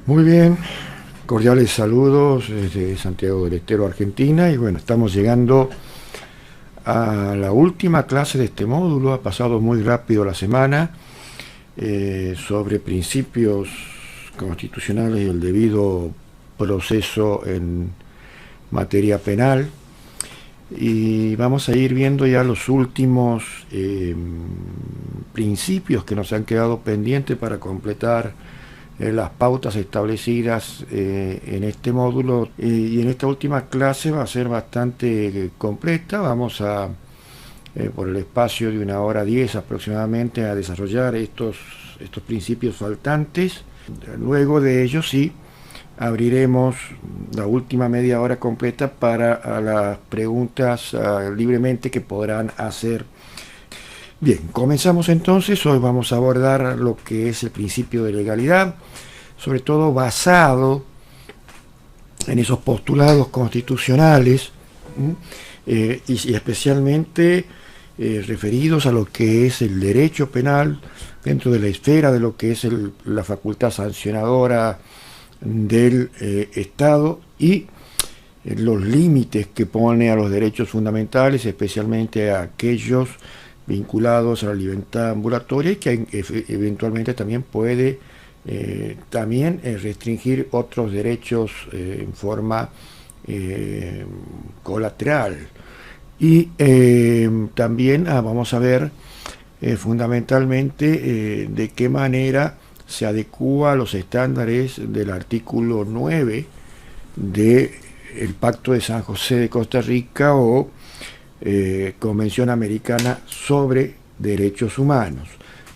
Muy bien, cordiales saludos desde Santiago del Estero, Argentina. Y bueno, estamos llegando a la última clase de este módulo. Ha pasado muy rápido la semana, sobre principios constitucionales y el debido proceso en materia penal. Y vamos a ir viendo ya los últimos principios que nos han quedado pendientes para completar las pautas establecidas en este módulo, y en esta última clase va a ser bastante completa. Vamos a, por el espacio de 1 hora 10 aproximadamente, a desarrollar estos principios faltantes. Luego de ello sí abriremos la última media hora completa para las preguntas libremente que podrán hacer. Bien, comenzamos entonces. Hoy vamos a abordar lo que es el principio de legalidad, sobre todo basado en esos postulados constitucionales, y especialmente referidos a lo que es el derecho penal dentro de la esfera de lo que es la facultad sancionadora del Estado, y los límites que pone a los derechos fundamentales, especialmente a aquellos vinculados a la libertad ambulatoria, y que eventualmente también puede restringir otros derechos en forma colateral. Y también vamos a ver fundamentalmente de qué manera se adecúa a los estándares del artículo 9 del Pacto de San José de Costa Rica, o Convención Americana sobre Derechos Humanos.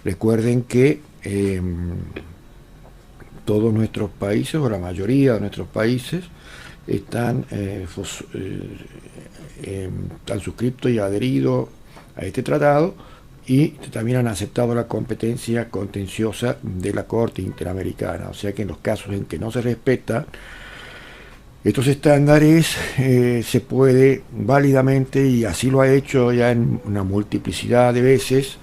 Recuerden que todos nuestros países, o la mayoría de nuestros países, están suscriptos y adheridos a este tratado, y también han aceptado la competencia contenciosa de la Corte Interamericana. O sea que en los casos en que no se respeta estos estándares, se puede válidamente, y así lo ha hecho ya en una multiplicidad de veces,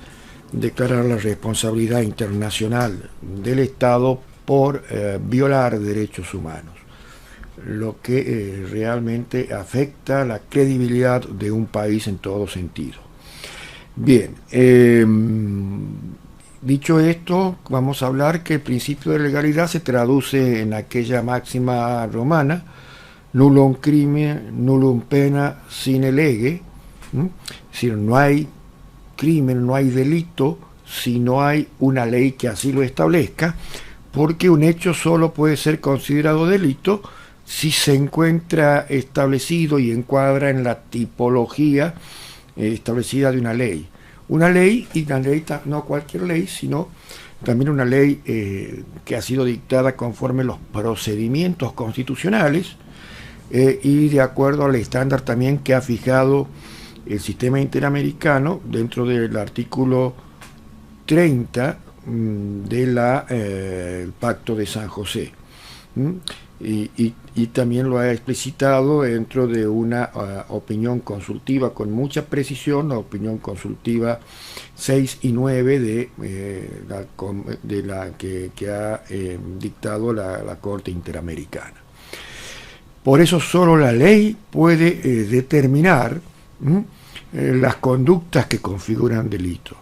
declarar la responsabilidad internacional del Estado por violar derechos humanos, lo que realmente afecta la credibilidad de un país en todo sentido. Bien, dicho esto, vamos a hablar que el principio de legalidad se traduce en aquella máxima romana: nullum crimen, nullum pena sine lege. Es decir, no hay crimen, no hay delito si no hay una ley que así lo establezca, porque un hecho solo puede ser considerado delito si se encuentra establecido y encuadra en la tipología establecida de una ley. Una ley, y una ley no cualquier ley, sino también una ley que ha sido dictada conforme los procedimientos constitucionales, y de acuerdo al estándar también que ha fijado el sistema interamericano dentro del artículo 30 del Pacto de San José. Y también lo ha explicitado dentro de una opinión consultiva con mucha precisión, la opinión consultiva 6 y 9 de la que ha dictado la Corte Interamericana. Por eso solo la ley puede determinar las conductas que configuran delito.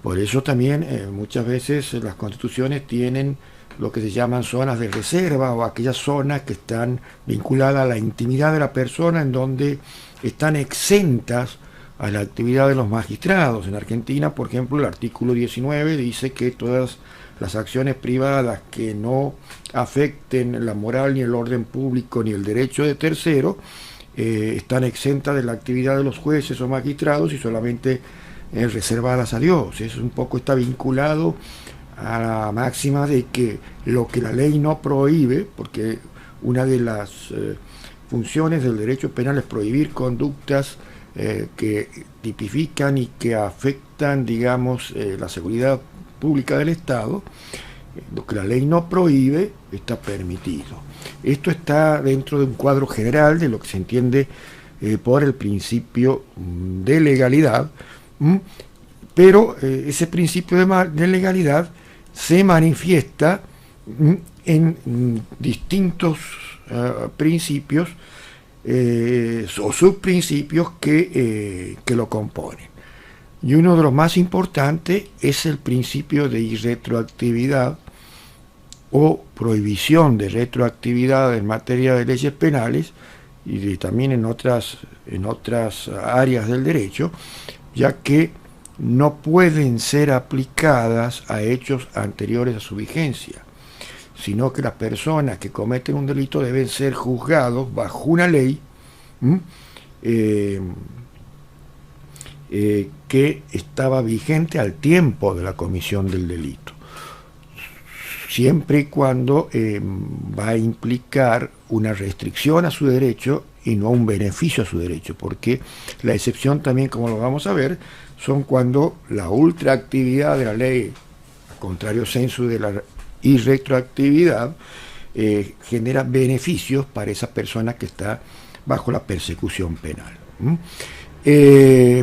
Por eso también muchas veces las constituciones tienen lo que se llaman zonas de reserva, o aquellas zonas que están vinculadas a la intimidad de la persona, en donde están exentas a la actividad de los magistrados. En Argentina, por ejemplo, el artículo 19 dice que todas las acciones privadas que no afecten la moral, ni el orden público, ni el derecho de tercero, están exentas de la actividad de los jueces o magistrados, y solamente reservadas a Dios. Eso un poco está vinculado a la máxima de que lo que la ley no prohíbe, porque una de las funciones del derecho penal es prohibir conductas que tipifican y que afectan, digamos, la seguridad pública del Estado. Lo que la ley no prohíbe está permitido. Esto está dentro de un cuadro general de lo que se entiende por el principio de legalidad, pero ese principio de legalidad se manifiesta en distintos principios o subprincipios que lo componen. Y uno de los más importantes es el principio de irretroactividad o prohibición de retroactividad en materia de leyes penales y también en otras áreas del derecho, ya que no pueden ser aplicadas a hechos anteriores a su vigencia, sino que las personas que cometen un delito deben ser juzgados bajo una ley que estaba vigente al tiempo de la comisión del delito, siempre y cuando va a implicar una restricción a su derecho y no un beneficio a su derecho, porque la excepción también, como lo vamos a ver, son cuando la ultraactividad de la ley, a contrario sensu de la irretroactividad, genera beneficios para esa persona que está bajo la persecución penal.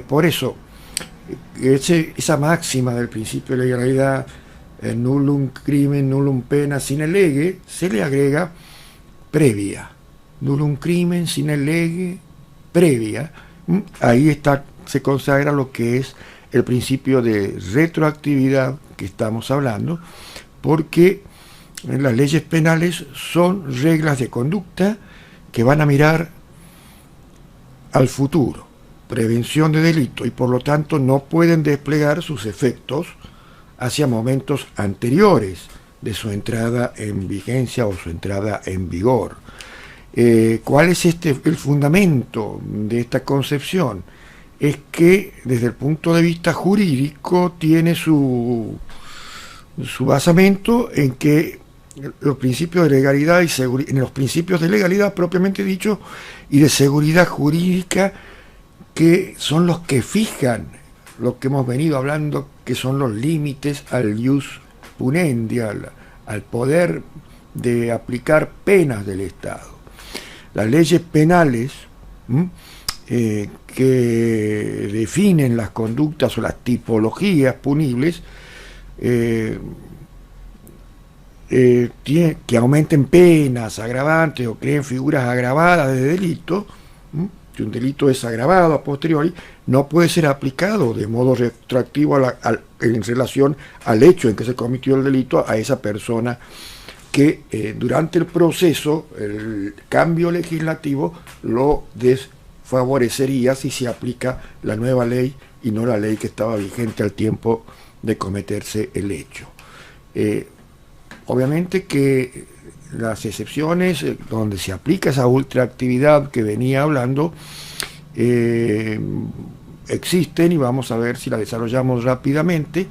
Por eso, esa máxima del principio de legalidad, nullum crimen, nullum pena sine lege, se le agrega previa. Nullum crimen sine lege previa. Ahí está, se consagra lo que es el principio de retroactividad que estamos hablando, porque las leyes penales son reglas de conducta que van a mirar al futuro, prevención de delito, y por lo tanto no pueden desplegar sus efectos hacia momentos anteriores de su entrada en vigencia o su entrada en vigor. ¿Cuál es el fundamento de esta concepción? Es que desde el punto de vista jurídico tiene su basamento en que los principios de legalidad y seguridad, en los principios de legalidad propiamente dicho y de seguridad jurídica, que son los que fijan lo que hemos venido hablando, que son los límites al ius punendi, al poder de aplicar penas del Estado. Las leyes penales que definen las conductas o las tipologías punibles que aumenten penas agravantes o creen figuras agravadas de delito. Si un delito es agravado a posteriori, no puede ser aplicado de modo retroactivo en relación al hecho en que se cometió el delito a esa persona que durante el proceso, el cambio legislativo lo desfavorecería si se aplica la nueva ley y no la ley que estaba vigente al tiempo de cometerse el hecho. Obviamente que las excepciones donde se aplica esa ultraactividad que venía hablando existen, y vamos a ver si la desarrollamos rápidamente.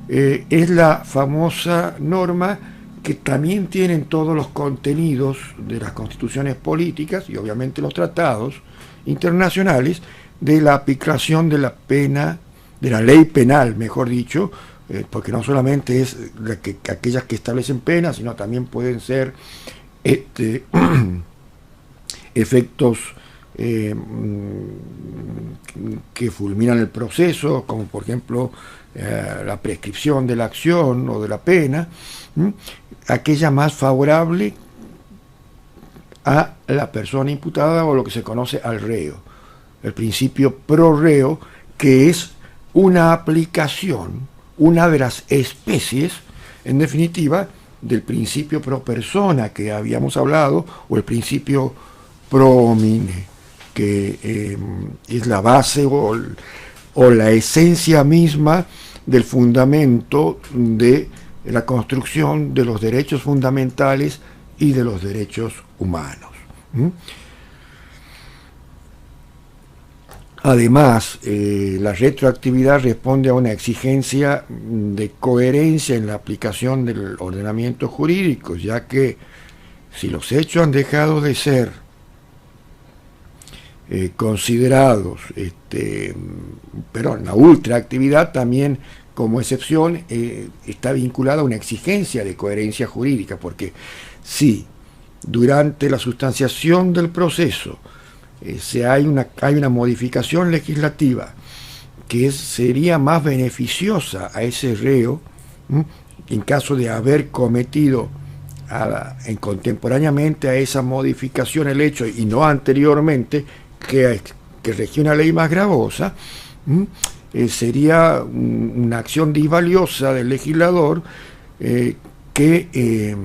Es la famosa norma que también tienen todos los contenidos de las constituciones políticas y obviamente los tratados internacionales de la aplicación de la pena, de la ley penal, mejor dicho, porque no solamente es aquellas que establecen penas, sino también pueden ser efectos que fulminan el proceso, como por ejemplo la prescripción de la acción o de la pena, aquella más favorable a la persona imputada o lo que se conoce al reo, el principio pro reo, que es una aplicación, una de las especies, en definitiva, del principio pro persona que habíamos hablado, o el principio pro homine, que es la base o la esencia misma del fundamento de la construcción de los derechos fundamentales y de los derechos humanos. Además, la retroactividad responde a una exigencia de coherencia en la aplicación del ordenamiento jurídico, ya que si los hechos han dejado de ser considerados, pero la ultraactividad también como excepción está vinculada a una exigencia de coherencia jurídica, porque si durante la sustanciación del proceso hay una modificación legislativa que sería más beneficiosa a ese reo, en caso de haber cometido contemporáneamente a esa modificación el hecho y no anteriormente, que regía una ley más gravosa, sería una acción disvaliosa del legislador, que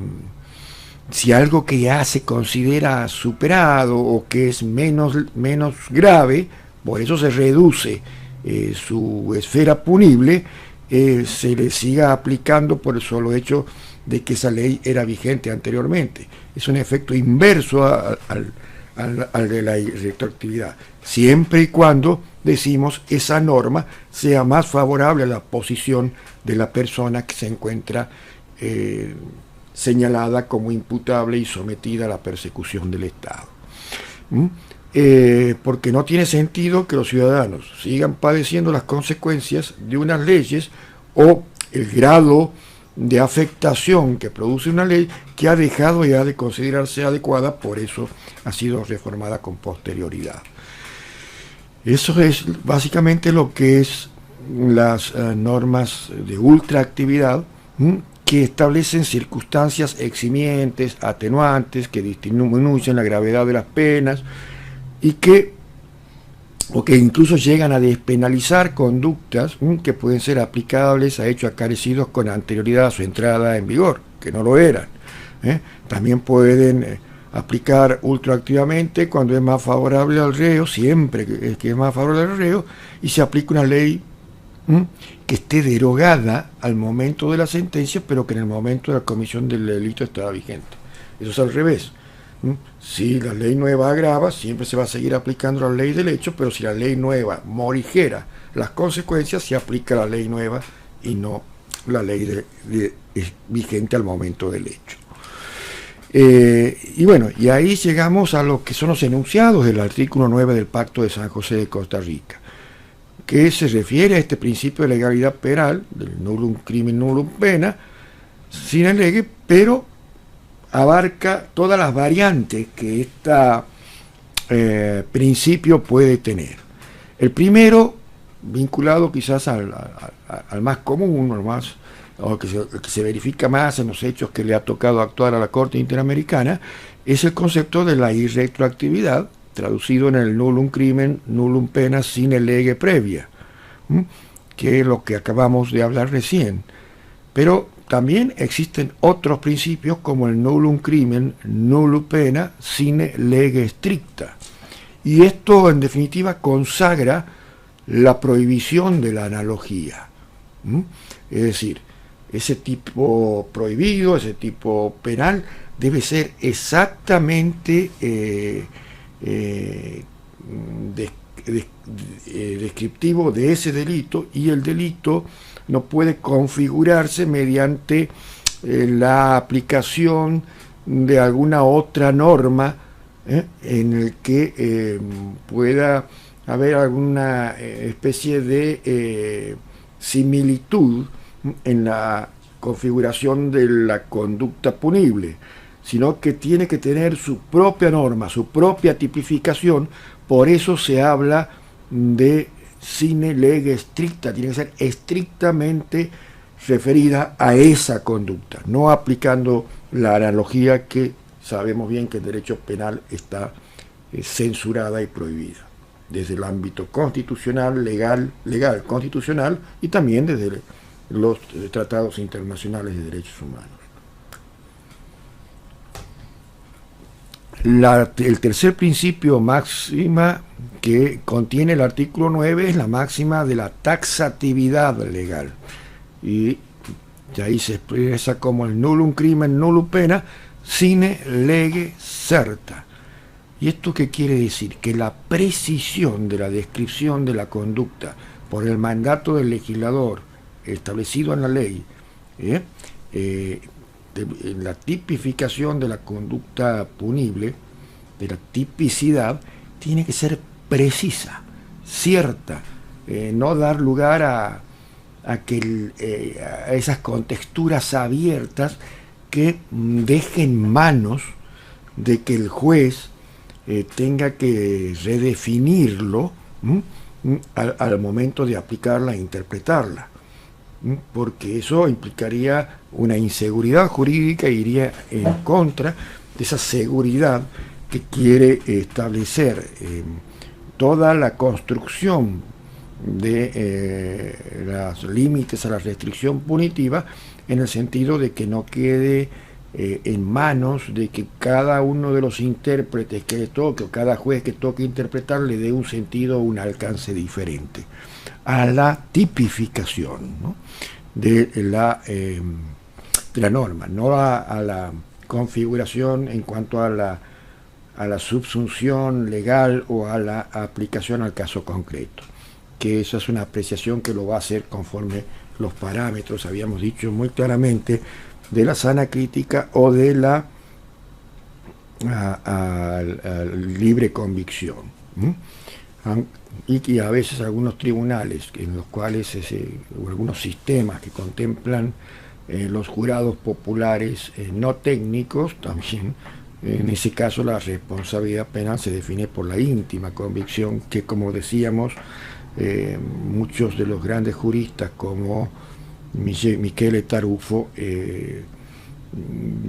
si algo que ya se considera superado o que es menos grave, por eso se reduce su esfera punible, se le siga aplicando por el solo hecho de que esa ley era vigente anteriormente. Es un efecto inverso al de la retroactividad, siempre y cuando, decimos, esa norma sea más favorable a la posición de la persona que se encuentra señalada como imputable y sometida a la persecución del Estado. Porque no tiene sentido que los ciudadanos sigan padeciendo las consecuencias de unas leyes o el grado de afectación que produce una ley que ha dejado ya de considerarse adecuada, por eso ha sido reformada con posterioridad. Eso es básicamente lo que es las normas de ultraactividad, que establecen circunstancias eximientes, atenuantes, que disminuyen la gravedad de las penas y que incluso llegan a despenalizar conductas que pueden ser aplicables a hechos acaecidos con anterioridad a su entrada en vigor, que no lo eran. También pueden aplicar ultraactivamente cuando es más favorable al reo, siempre que es más favorable al reo, y se aplica una ley que esté derogada al momento de la sentencia, pero que en el momento de la comisión del delito estaba vigente. Eso es al revés. Si la ley nueva agrava, siempre se va a seguir aplicando la ley del hecho, pero si la ley nueva morigera las consecuencias, se aplica la ley nueva y no la ley vigente al momento del hecho. Y bueno, y ahí llegamos a lo que son los enunciados del artículo 9 del Pacto de San José de Costa Rica, que se refiere a este principio de legalidad penal, del nullum crimen nullum pena, sine lege, pero abarca todas las variantes que este principio puede tener. El primero, vinculado quizás al más común, o que se verifica más en los hechos que le ha tocado actuar a la Corte Interamericana, es el concepto de la irretroactividad, traducido en el nullum crimen nullum pena sine lege previa, que es lo que acabamos de hablar recién. Pero también existen otros principios como el nullum crimen nullum pena sine lege stricta, y esto en definitiva consagra la prohibición de la analogía. Es decir, ese tipo prohibido, ese tipo penal, debe ser exactamente descriptivo de ese delito, y el delito no puede configurarse mediante la aplicación de alguna otra norma en el que pueda haber alguna especie de similitud en la configuración de la conducta punible, sino que tiene que tener su propia norma, su propia tipificación. Por eso se habla de sine lege stricta, tiene que ser estrictamente referida a esa conducta, no aplicando la analogía que sabemos bien que en derecho penal está censurada y prohibida, desde el ámbito constitucional, legal, constitucional, y también desde los tratados internacionales de derechos humanos. El tercer principio máxima que contiene el artículo 9 es la máxima de la taxatividad legal, y ahí se expresa como el nullum crimen nullum pena sine lege certa. ¿Y esto qué quiere decir? Que la precisión de la descripción de la conducta por el mandato del legislador establecido en la ley, la tipificación de la conducta punible, de la tipicidad, tiene que ser precisa, cierta, no dar lugar a esas contexturas abiertas que dejen manos de que el juez tenga que redefinirlo al momento de aplicarla e interpretarla. porque eso implicaría una inseguridad jurídica e iría en contra de esa seguridad que quiere establecer toda la construcción de los límites a la restricción punitiva, en el sentido de que no quede en manos de que cada uno de los intérpretes que le toque, o cada juez que toque interpretar, le dé un sentido o un alcance diferente a la tipificación, ¿no?, de la norma, no a la configuración en cuanto a la subsunción legal o a la aplicación al caso concreto, que esa es una apreciación que lo va a hacer conforme los parámetros, habíamos dicho muy claramente, de la sana crítica o de la libre convicción. Y que a veces algunos tribunales en los cuales o algunos sistemas que contemplan los jurados populares no técnicos, también en ese caso la responsabilidad penal se define por la íntima convicción, que, como decíamos, muchos de los grandes juristas como Michele Tarufo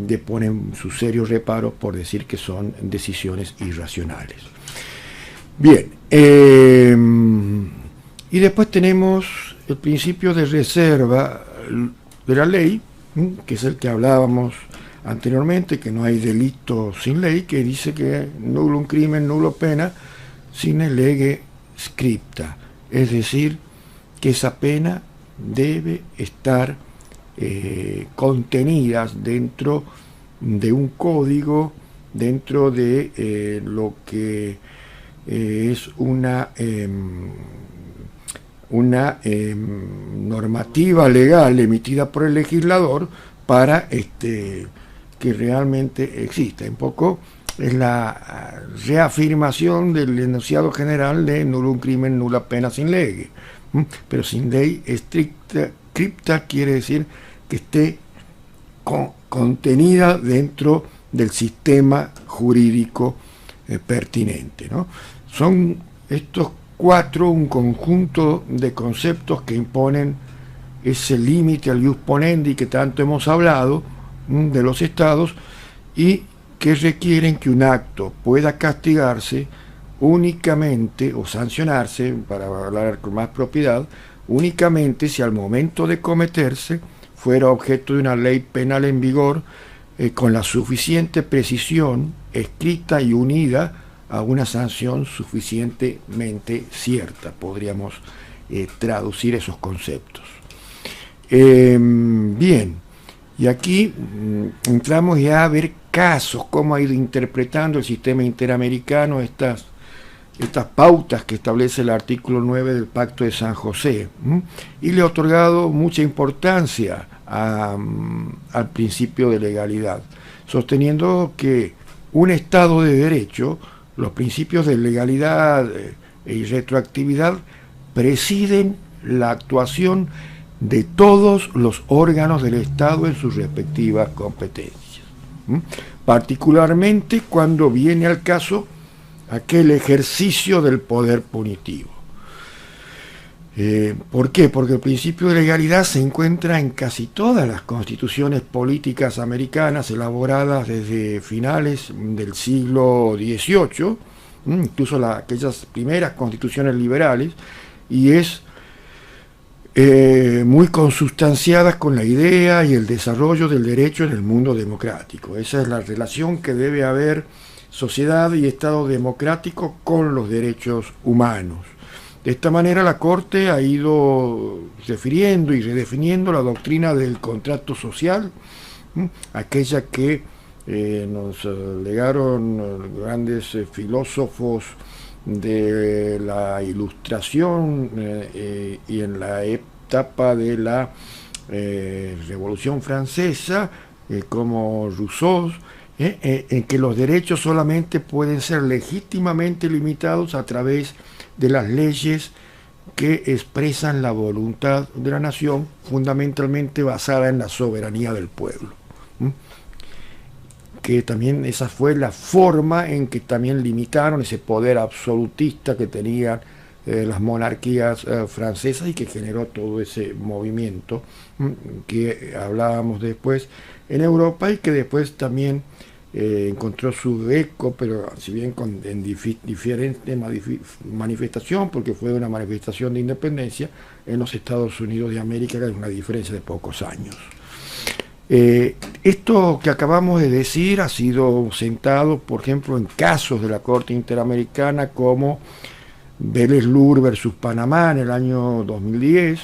deponen sus serios reparos por decir que son decisiones irracionales. Bien, y después tenemos el principio de reserva de la ley, que es el que hablábamos anteriormente, que no hay delito sin ley, que dice que nullum crimen nullo pena sine lege scripta, es decir, que esa pena debe estar contenida dentro de un código, dentro de lo que es una normativa legal emitida por el legislador para que realmente exista. Un poco es la reafirmación del enunciado general de nullum crimen nulla pena sin lege, pero sin ley stricta scripta quiere decir que esté contenida dentro del sistema jurídico pertinente, ¿no? Son estos cuatro un conjunto de conceptos que imponen ese límite al ius ponendi que tanto hemos hablado de los estados, y que requieren que un acto pueda castigarse únicamente o sancionarse, para hablar con más propiedad, únicamente si al momento de cometerse fuera objeto de una ley penal en vigor, con la suficiente precisión, escrita y unida a una sanción suficientemente cierta. Podríamos traducir esos conceptos. Bien, y aquí entramos ya a ver casos, cómo ha ido interpretando el sistema interamericano estas pautas que establece el artículo 9 del Pacto de San José, y le ha otorgado mucha importancia al principio de legalidad, sosteniendo que un Estado de Derecho, los principios de legalidad y retroactividad presiden la actuación de todos los órganos del Estado en sus respectivas competencias, particularmente cuando viene al caso aquel ejercicio del poder punitivo. ¿Por qué? Porque el principio de legalidad se encuentra en casi todas las constituciones políticas americanas elaboradas desde finales del siglo XVIII, incluso aquellas primeras constituciones liberales, y es muy consustanciadas con la idea y el desarrollo del derecho en el mundo democrático. Esa es la relación que debe haber sociedad y Estado democrático con los derechos humanos. De esta manera la Corte ha ido refiriendo y redefiniendo la doctrina del contrato social, aquella que nos legaron grandes filósofos de la Ilustración y en la etapa de la Revolución Francesa, como Rousseau, en que los derechos solamente pueden ser legítimamente limitados a través de las leyes que expresan la voluntad de la nación, fundamentalmente basada en la soberanía del pueblo. Que también esa fue la forma en que también limitaron ese poder absolutista que tenían las monarquías francesas y que generó todo ese movimiento que hablábamos después en Europa y que después también encontró su eco, pero si bien en diferente manifestación, porque fue una manifestación de independencia en los Estados Unidos de América, que es una diferencia de pocos años. Esto que acabamos de decir ha sido sentado, por ejemplo, en casos de la Corte Interamericana como Vélez-Lur versus Panamá en el año 2010.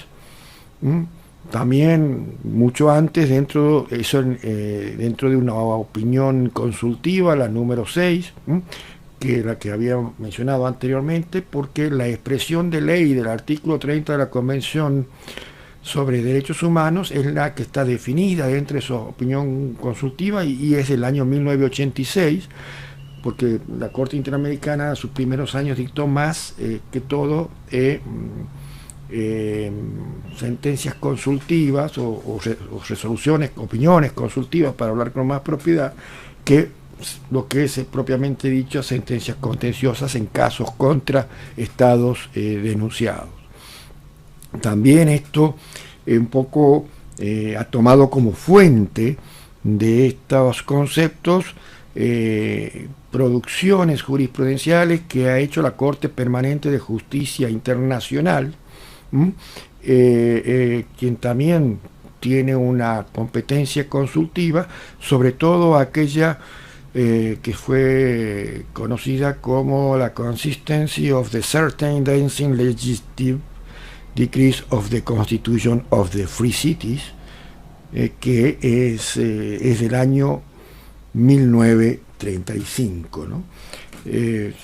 También mucho antes, dentro de una opinión consultiva, la número 6, que la que había mencionado anteriormente, porque la expresión de ley del artículo 30 de la Convención sobre Derechos Humanos es la que está definida dentro de su opinión consultiva y es del año 1986, porque la Corte Interamericana en sus primeros años dictó más que todo sentencias consultivas o resoluciones, opiniones consultivas, para hablar con más propiedad, que lo que es propiamente dicho sentencias contenciosas en casos contra estados denunciados. También esto un poco ha tomado como fuente de estos conceptos producciones jurisprudenciales que ha hecho la Corte Permanente de Justicia Internacional, quien también tiene una competencia consultiva, sobre todo aquella que fue conocida como la Consistency of the Certain Dancing Legislative Decrees of the Constitution of the Free Cities, que es del año 1935, ¿no?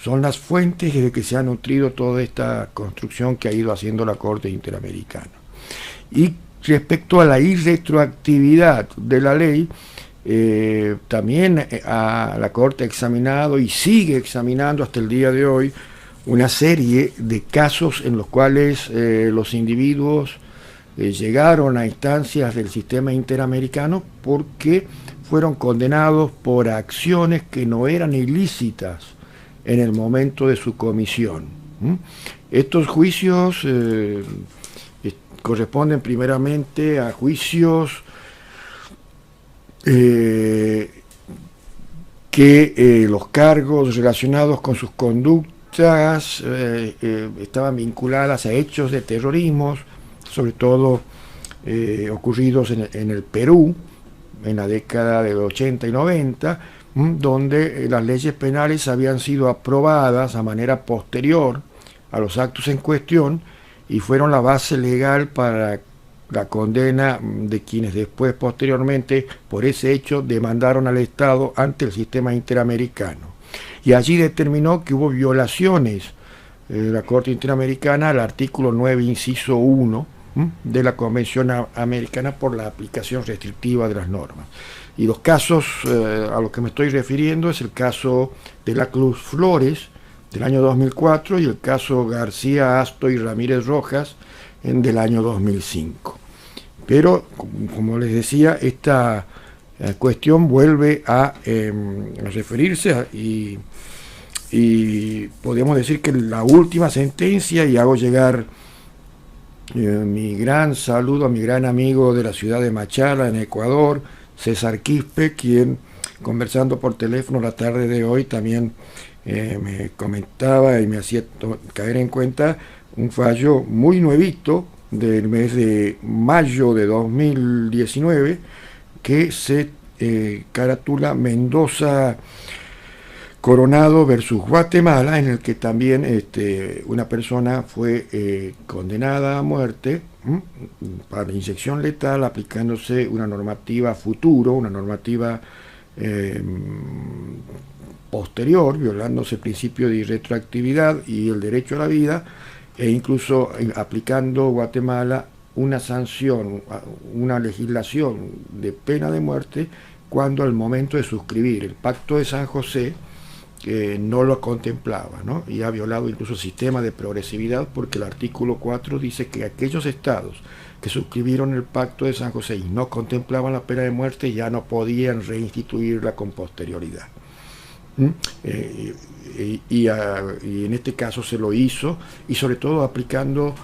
Son las fuentes de que se ha nutrido toda esta construcción que ha ido haciendo la Corte Interamericana. Y respecto a la irretroactividad de la ley, también la Corte ha examinado y sigue examinando hasta el día de hoy una serie de casos en los cuales los individuos llegaron a instancias del sistema interamericano porque fueron condenados por acciones que no eran ilícitas en el momento de su comisión. Estos juicios corresponden primeramente a juicios que los cargos relacionados con sus conductas estaban vinculadas a hechos de terrorismo, sobre todo ocurridos en el Perú en la década del 80 y 90, donde las leyes penales habían sido aprobadas a manera posterior a los actos en cuestión y fueron la base legal para la condena de quienes después, posteriormente, por ese hecho demandaron al Estado ante el sistema interamericano. Y allí determinó que hubo violaciones de la Corte Interamericana al artículo 9, inciso 1 de la Convención Americana por la aplicación restrictiva de las normas. Y los casos a los que me estoy refiriendo es el caso de la Cruz Flores del año 2004 y el caso García Asto y Ramírez Rojas del año 2005. Pero, como les decía, esta cuestión vuelve a referirse y podemos decir que la última sentencia, y hago llegar mi gran saludo a mi gran amigo de la ciudad de Machala, en Ecuador, César Quispe, quien conversando por teléfono la tarde de hoy también me comentaba y me hacía caer en cuenta un fallo muy nuevito del mes de mayo de 2019 que se caratula Mendoza Coronado versus Guatemala, en el que también una persona fue condenada a muerte para inyección letal aplicándose una normativa futuro, una normativa posterior, violándose el principio de irretroactividad y el derecho a la vida, e incluso aplicando Guatemala una sanción, una legislación de pena de muerte cuando al momento de suscribir el Pacto de San José no lo contemplaba, ¿no? Y ha violado incluso el sistema de progresividad, porque el artículo 4 dice que aquellos estados que suscribieron el Pacto de San José y no contemplaban la pena de muerte ya no podían reinstituirla con posterioridad. ¿Mm? Y en este caso se lo hizo, y sobre todo aplicando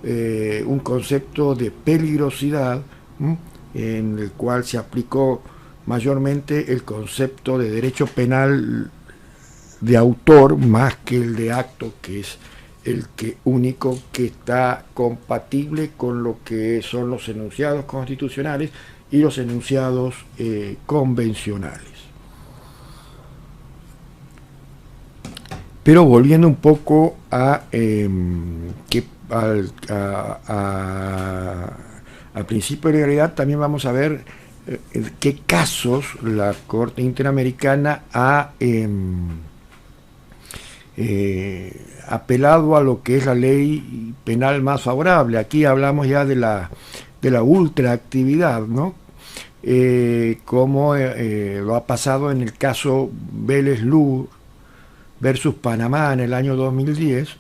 un concepto de peligrosidad, ¿m? En el cual se aplicó mayormente el concepto de derecho penal de autor más que el de acto, que es el que único que está compatible con lo que son los enunciados constitucionales y los enunciados convencionales. Pero volviendo un poco al principio de legalidad, también vamos a ver qué casos la Corte Interamericana ha apelado a lo que es la ley penal más favorable. Aquí hablamos ya de la ultraactividad, ¿no? Como lo ha pasado en el caso Vélez-Lur versus Panamá en el año 2010,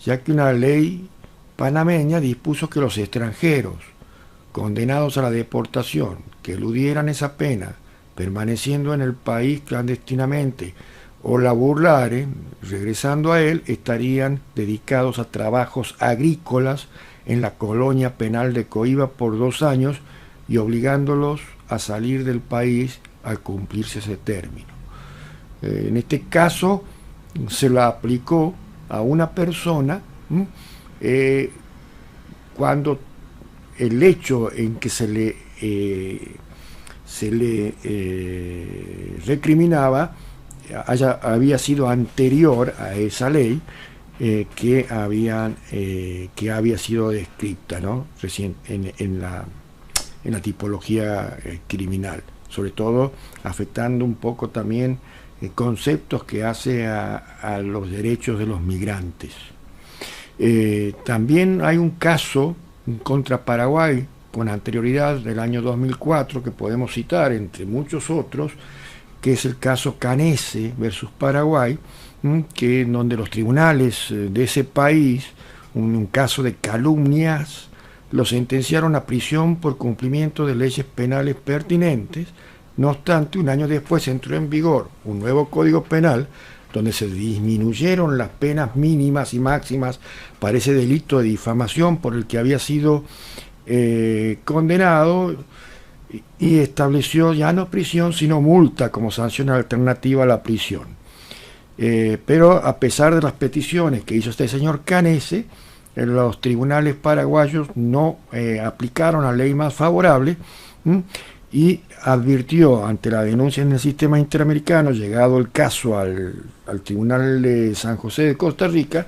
ya que una ley panameña dispuso que los extranjeros condenados a la deportación que eludieran esa pena permaneciendo en el país clandestinamente o la burlaren, regresando a él, estarían dedicados a trabajos agrícolas en la colonia penal de Coiba por 2 años y obligándolos a salir del país al cumplirse ese término. En este caso se la aplicó a una persona cuando el hecho en que se le recriminaba había sido anterior a esa ley que había sido descrita, ¿no? Recién en la tipología criminal, sobre todo afectando un poco también conceptos que hace a los derechos de los migrantes. También hay un caso contra Paraguay con anterioridad del año 2004 que podemos citar entre muchos otros, que es el caso Canese versus Paraguay, que donde los tribunales de ese país, un caso de calumnias, lo sentenciaron a prisión por cumplimiento de leyes penales pertinentes. No obstante, un año después entró en vigor un nuevo código penal donde se disminuyeron las penas mínimas y máximas para ese delito de difamación por el que había sido condenado, y estableció ya no prisión sino multa como sanción alternativa a la prisión. Pero a pesar de las peticiones que hizo este señor Canese, los tribunales paraguayos no aplicaron la ley más favorable y advirtió ante la denuncia en el sistema interamericano, llegado el caso al Tribunal de San José de Costa Rica,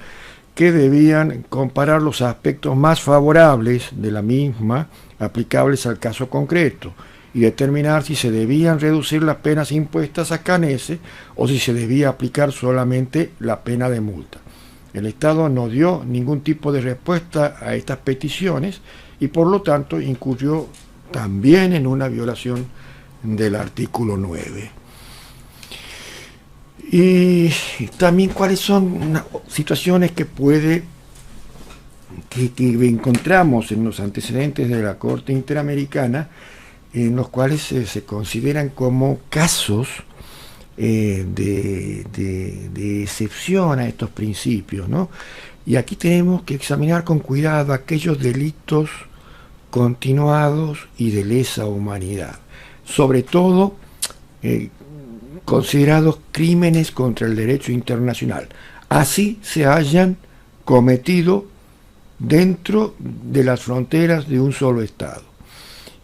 que debían comparar los aspectos más favorables de la misma aplicables al caso concreto y determinar si se debían reducir las penas impuestas a Canese o si se debía aplicar solamente la pena de multa. El Estado no dio ningún tipo de respuesta a estas peticiones y por lo tanto incurrió también en una violación del artículo 9. Y también cuáles son situaciones que encontramos en los antecedentes de la Corte Interamericana, en los cuales se consideran como casos de excepción a estos principios, ¿no? Y aquí tenemos que examinar con cuidado aquellos delitos continuados y de lesa humanidad, sobre todo considerados crímenes contra el derecho internacional, así se hayan cometido dentro de las fronteras de un solo Estado.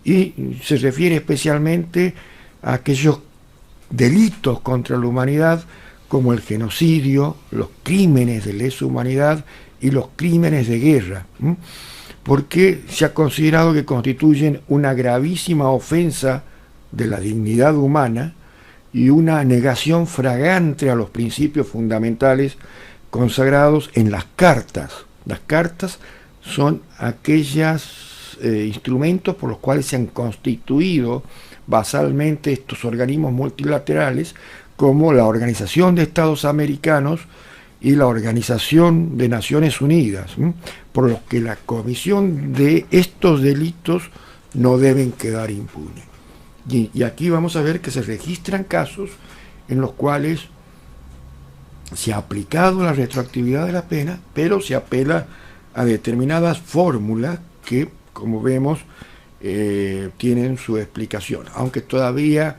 Y se refiere especialmente a aquellos delitos contra la humanidad como el genocidio, los crímenes de lesa humanidad y los crímenes de guerra, porque se ha considerado que constituyen una gravísima ofensa de la dignidad humana y una negación flagrante a los principios fundamentales consagrados en las cartas. Las cartas son aquellos instrumentos por los cuales se han constituido basalmente estos organismos multilaterales, como la Organización de Estados Americanos y la Organización de Naciones Unidas, por los que la comisión de estos delitos no deben quedar impunes. Y aquí vamos a ver que se registran casos en los cuales se ha aplicado la retroactividad de la pena, pero se apela a determinadas fórmulas que, como vemos, tienen su explicación, aunque todavía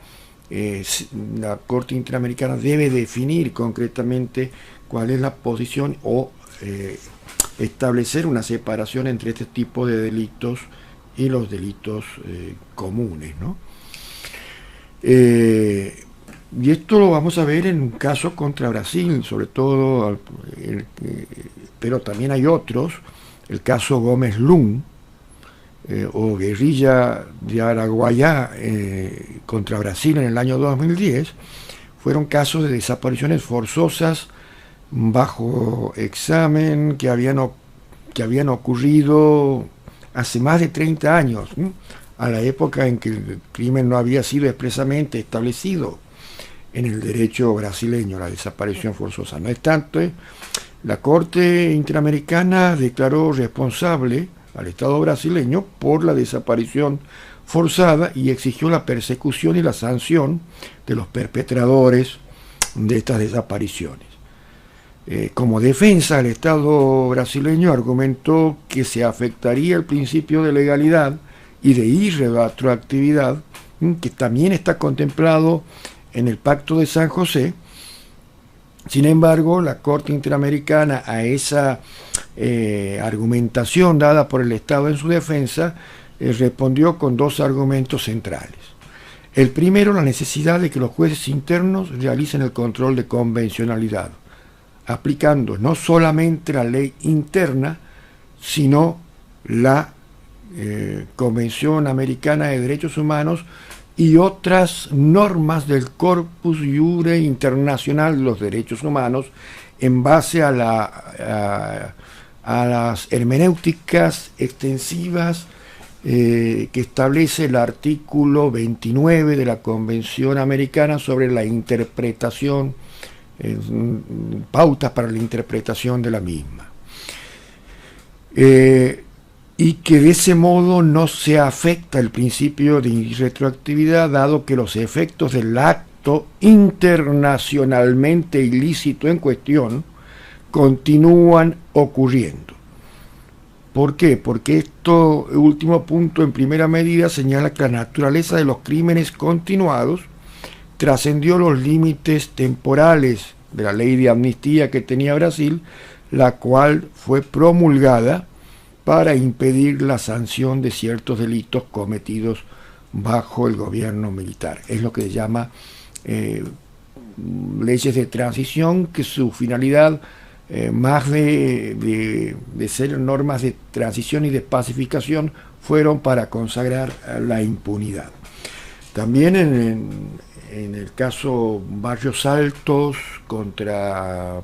la Corte Interamericana debe definir concretamente cuál es la posición o establecer una separación entre este tipo de delitos y los delitos comunes, ¿no? Y esto lo vamos a ver en un caso contra Brasil, sobre todo, pero también hay otros, el caso Gómez Lund, o guerrilla de Araguayá contra Brasil en el año 2010, fueron casos de desapariciones forzosas bajo examen que habían ocurrido hace más de 30 años, ¿sí? A la época en que el crimen no había sido expresamente establecido en el derecho brasileño, la desaparición forzosa. No obstante, la Corte Interamericana declaró responsable al Estado brasileño por la desaparición forzada y exigió la persecución y la sanción de los perpetradores de estas desapariciones. Como defensa, el Estado brasileño argumentó que se afectaría el principio de legalidad y de irretroactividad, que también está contemplado en el Pacto de San José. Sin embargo, la Corte Interamericana a esa argumentación dada por el Estado en su defensa respondió con dos argumentos centrales. El primero, la necesidad de que los jueces internos realicen el control de convencionalidad, aplicando no solamente la ley interna, sino la Convención Americana de Derechos Humanos y otras normas del Corpus Iure Internacional de los Derechos Humanos en base a las hermenéuticas extensivas que establece el artículo 29 de la Convención Americana sobre la interpretación, pautas para la interpretación de la misma. Y que de ese modo no se afecta el principio de irretroactividad, dado que los efectos del acto internacionalmente ilícito en cuestión continúan ocurriendo. ¿Por qué? Porque esto último punto en primera medida señala que la naturaleza de los crímenes continuados trascendió los límites temporales de la ley de amnistía que tenía Brasil, la cual fue promulgada para impedir la sanción de ciertos delitos cometidos bajo el gobierno militar. Es lo que se llama leyes de transición, que su finalidad, más de ser normas de transición y de pacificación, fueron para consagrar la impunidad. También en el caso Barrios Altos contra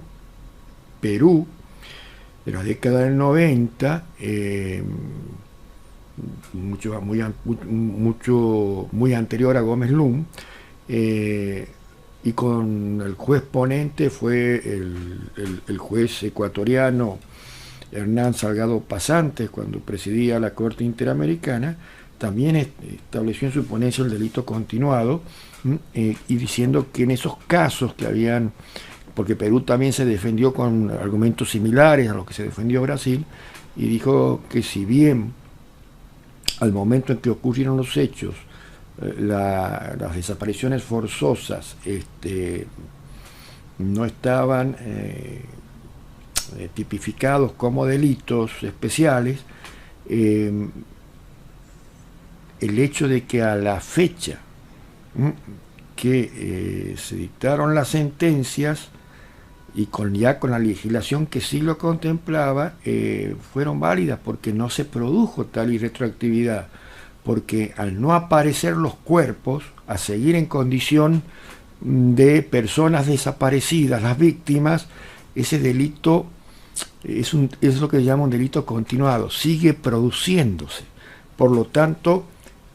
Perú, de la década del 90, muy anterior a Gómez Lund, y con el juez ponente fue el juez ecuatoriano Hernán Salgado Pasantes, cuando presidía la Corte Interamericana. También estableció en su ponencia el delito continuado, y diciendo que en esos casos que habían, porque Perú también se defendió con argumentos similares a los que se defendió Brasil, y dijo que si bien al momento en que ocurrieron los hechos, las desapariciones forzosas no estaban tipificados como delitos especiales, el hecho de que a la fecha que se dictaron las sentencias y ya con la legislación que sí lo contemplaba, fueron válidas porque no se produjo tal irretroactividad, porque al no aparecer los cuerpos, a seguir en condición de personas desaparecidas, las víctimas, ese delito es lo que se llama un delito continuado, sigue produciéndose. Por lo tanto,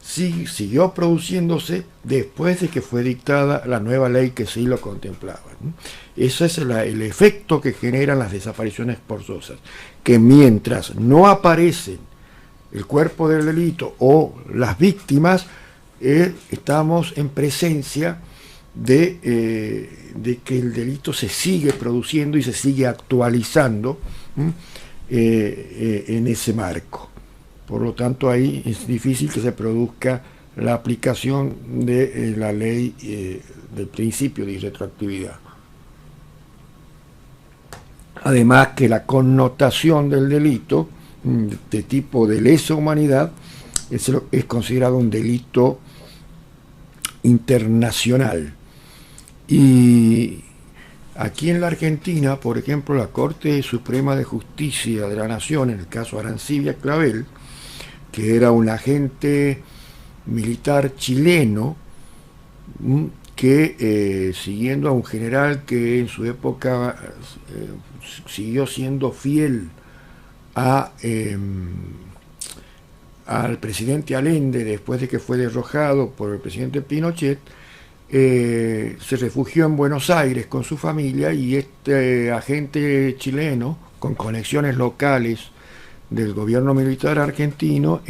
siguió produciéndose después de que fue dictada la nueva ley que sí lo contemplaba, ¿no? Ese es el efecto que generan las desapariciones forzosas, que mientras no aparecen el cuerpo del delito o las víctimas, estamos en presencia de que el delito se sigue produciendo y se sigue actualizando en ese marco. Por lo tanto, ahí es difícil que se produzca la aplicación de la ley del principio de irretroactividad. Además que la connotación del delito de tipo de lesa humanidad es considerado un delito internacional. Y aquí en la Argentina, por ejemplo, la Corte Suprema de Justicia de la Nación, en el caso Arancibia Clavel, que era un agente militar chileno que siguiendo a un general que en su época siguió siendo fiel al presidente Allende después de que fue derrocado por el presidente Pinochet, se refugió en Buenos Aires con su familia, y este agente chileno con conexiones locales del gobierno militar argentino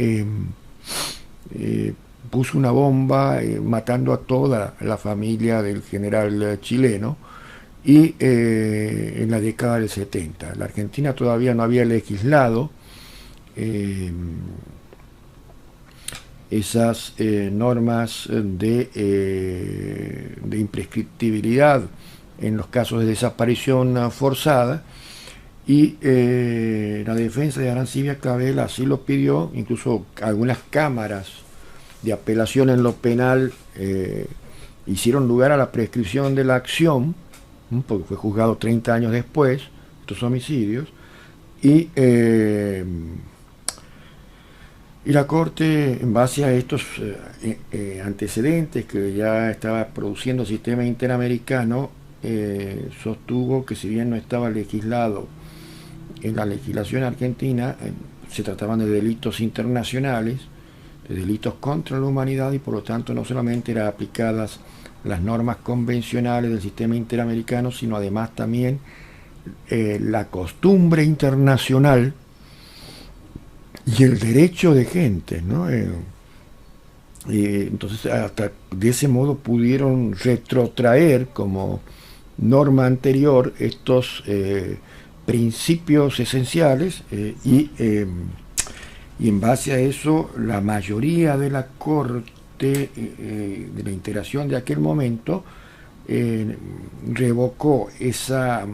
puso una bomba matando a toda la familia del general chileno, y en la década del 70. La Argentina todavía no había legislado esas normas de imprescriptibilidad en los casos de desaparición forzada, y la defensa de Arancibia Clavel así lo pidió. Incluso algunas cámaras de apelación en lo penal hicieron lugar a la prescripción de la acción, porque fue juzgado 30 años después, estos homicidios, y la Corte, en base a estos antecedentes que ya estaba produciendo el sistema interamericano, sostuvo que si bien no estaba legislado en la legislación argentina, se trataban de delitos internacionales, de delitos contra la humanidad, y por lo tanto no solamente eran aplicadas las normas convencionales del sistema interamericano, sino además también la costumbre internacional y el derecho de gente, ¿no? Entonces, hasta de ese modo pudieron retrotraer como norma anterior estos principios esenciales, y en base a eso la mayoría de la Corte de la integración de aquel momento revocó esa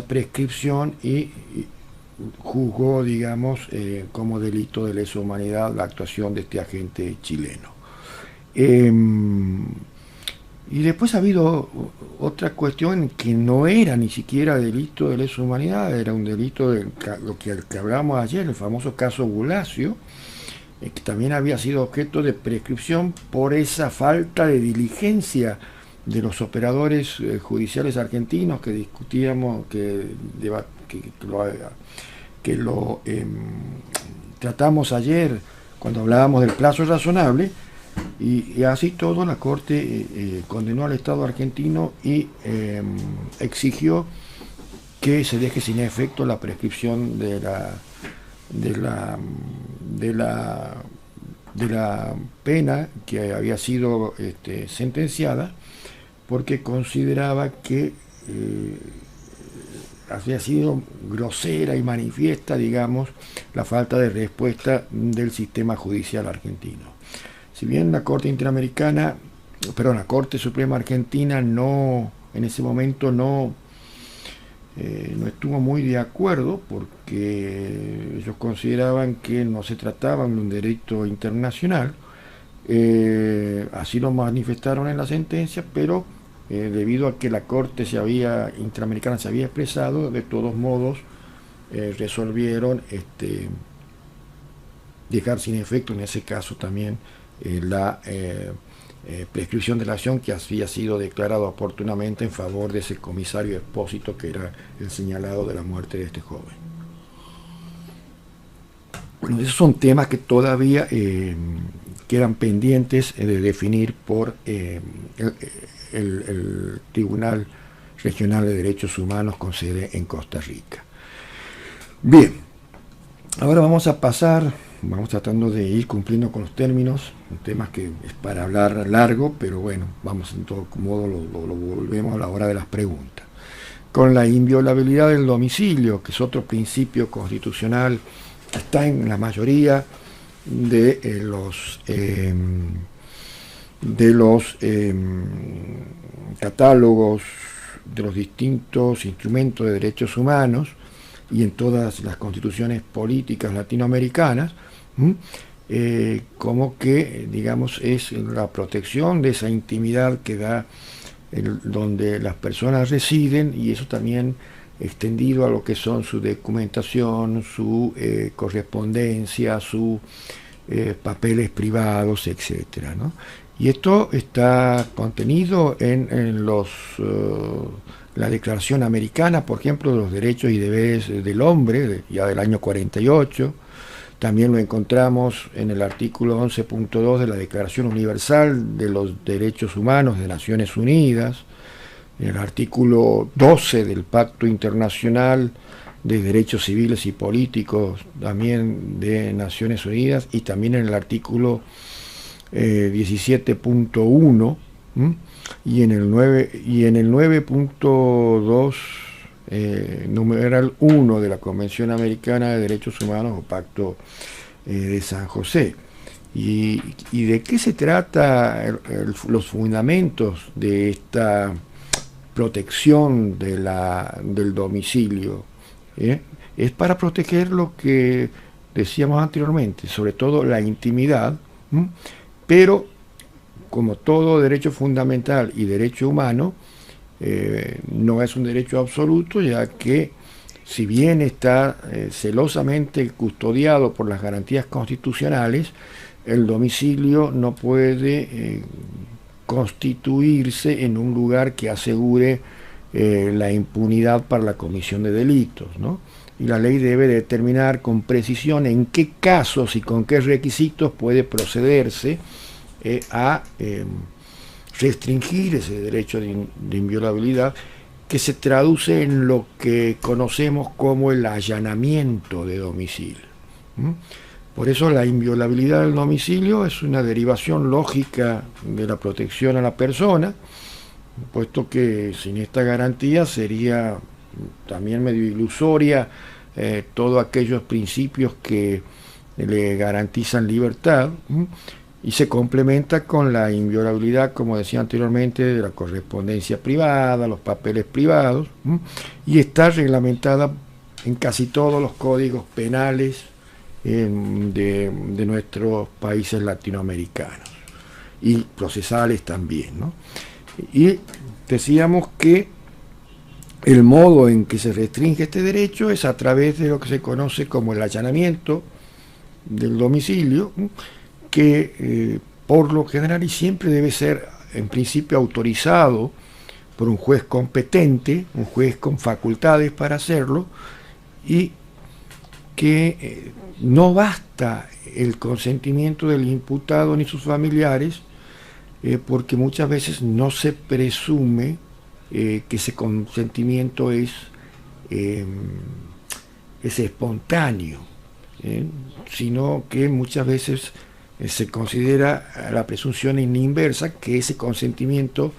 prescripción y juzgó, digamos, como delito de lesa humanidad la actuación de este agente chileno. Y después ha habido otra cuestión que no era ni siquiera delito de lesa humanidad, era un delito de lo que hablábamos ayer, el famoso caso Bulacio, que también había sido objeto de prescripción por esa falta de diligencia de los operadores judiciales argentinos que discutíamos, que lo tratamos ayer cuando hablábamos del plazo razonable. Y así todo, la Corte condenó al Estado argentino y exigió que se deje sin efecto la prescripción de la pena que había sido sentenciada, porque consideraba que había sido grosera y manifiesta, digamos, la falta de respuesta del sistema judicial argentino. Si bien la Corte Suprema Argentina en ese momento no estuvo muy de acuerdo, porque ellos consideraban que no se trataba de un derecho internacional, así lo manifestaron en la sentencia, pero debido a que la Corte Interamericana se había expresado, de todos modos resolvieron dejar sin efecto en ese caso también la prescripción de la acción que había sido declarado oportunamente en favor de ese comisario Expósito, que era el señalado de la muerte de este joven. Bueno, esos son temas que todavía quedan pendientes de definir por el Tribunal Regional de Derechos Humanos con sede en Costa Rica. Bien, ahora vamos a pasar vamos tratando de ir cumpliendo con los términos, un tema que es para hablar largo, pero bueno, vamos en todo modo, lo volvemos a la hora de las preguntas. Con la inviolabilidad del domicilio, que es otro principio constitucional, está en la mayoría de los catálogos de los distintos instrumentos de derechos humanos y en todas las constituciones políticas latinoamericanas, como que, digamos, es la protección de esa intimidad que da donde las personas residen, y eso también extendido a lo que son su documentación, su correspondencia, sus papeles privados, etcétera, ¿no? Y esto está contenido en la Declaración Americana, por ejemplo, de los derechos y deberes del hombre, ya del año 48. También lo encontramos en el artículo 11.2 de la Declaración Universal de los Derechos Humanos de Naciones Unidas, en el artículo 12 del Pacto Internacional de Derechos Civiles y Políticos también de Naciones Unidas, y también en el artículo 17.1, y en el 9.2, numeral 1 de la Convención Americana de Derechos Humanos o Pacto de San José. ¿Y de qué se trata los fundamentos de esta protección del domicilio? Es para proteger lo que decíamos anteriormente, sobre todo la intimidad, pero como todo derecho fundamental y derecho humano, no es un derecho absoluto, ya que si bien está celosamente custodiado por las garantías constitucionales, el domicilio no puede constituirse en un lugar que asegure la impunidad para la comisión de delitos, ¿no? Y la ley debe determinar con precisión en qué casos y con qué requisitos puede procederse a restringir ese derecho de inviolabilidad, que se traduce en lo que conocemos como el allanamiento de domicilio. Por eso la inviolabilidad del domicilio es una derivación lógica de la protección a la persona, puesto que sin esta garantía sería también medio ilusoria todos aquellos principios que le garantizan libertad, y se complementa con la inviolabilidad, como decía anteriormente, de la correspondencia privada, los papeles privados, y está reglamentada en casi todos los códigos penales de nuestros países latinoamericanos, y procesales también, ¿no? Y decíamos que el modo en que se restringe este derecho es a través de lo que se conoce como el allanamiento del domicilio, que por lo general y siempre debe ser en principio autorizado por un juez competente, un juez con facultades para hacerlo, y que no basta el consentimiento del imputado ni sus familiares, porque muchas veces no se presume que ese consentimiento es espontáneo, sino que muchas veces se considera la presunción inversa, que ese consentimiento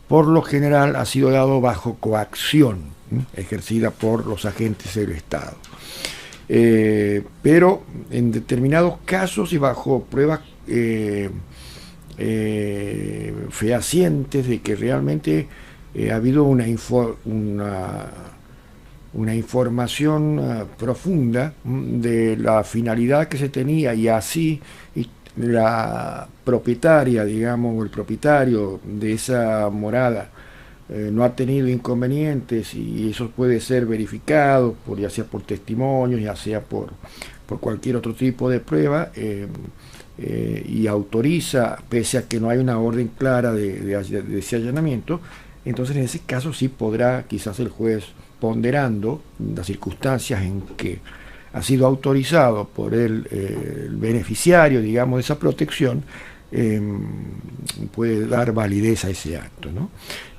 por lo general ha sido dado bajo coacción, ejercida por los agentes del Estado. Pero en determinados casos y bajo pruebas fehacientes de que realmente ha habido una información profunda de la finalidad que se tenía, y así la propietaria, digamos, o el propietario de esa morada no ha tenido inconvenientes, y eso puede ser verificado ya sea por testimonios, ya sea por cualquier otro tipo de prueba, y autoriza, pese a que no hay una orden clara de ese allanamiento, entonces en ese caso sí podrá quizás el juez, ponderando las circunstancias en que ha sido autorizado por el beneficiario, digamos, de esa protección, puede dar validez a ese acto, ¿no?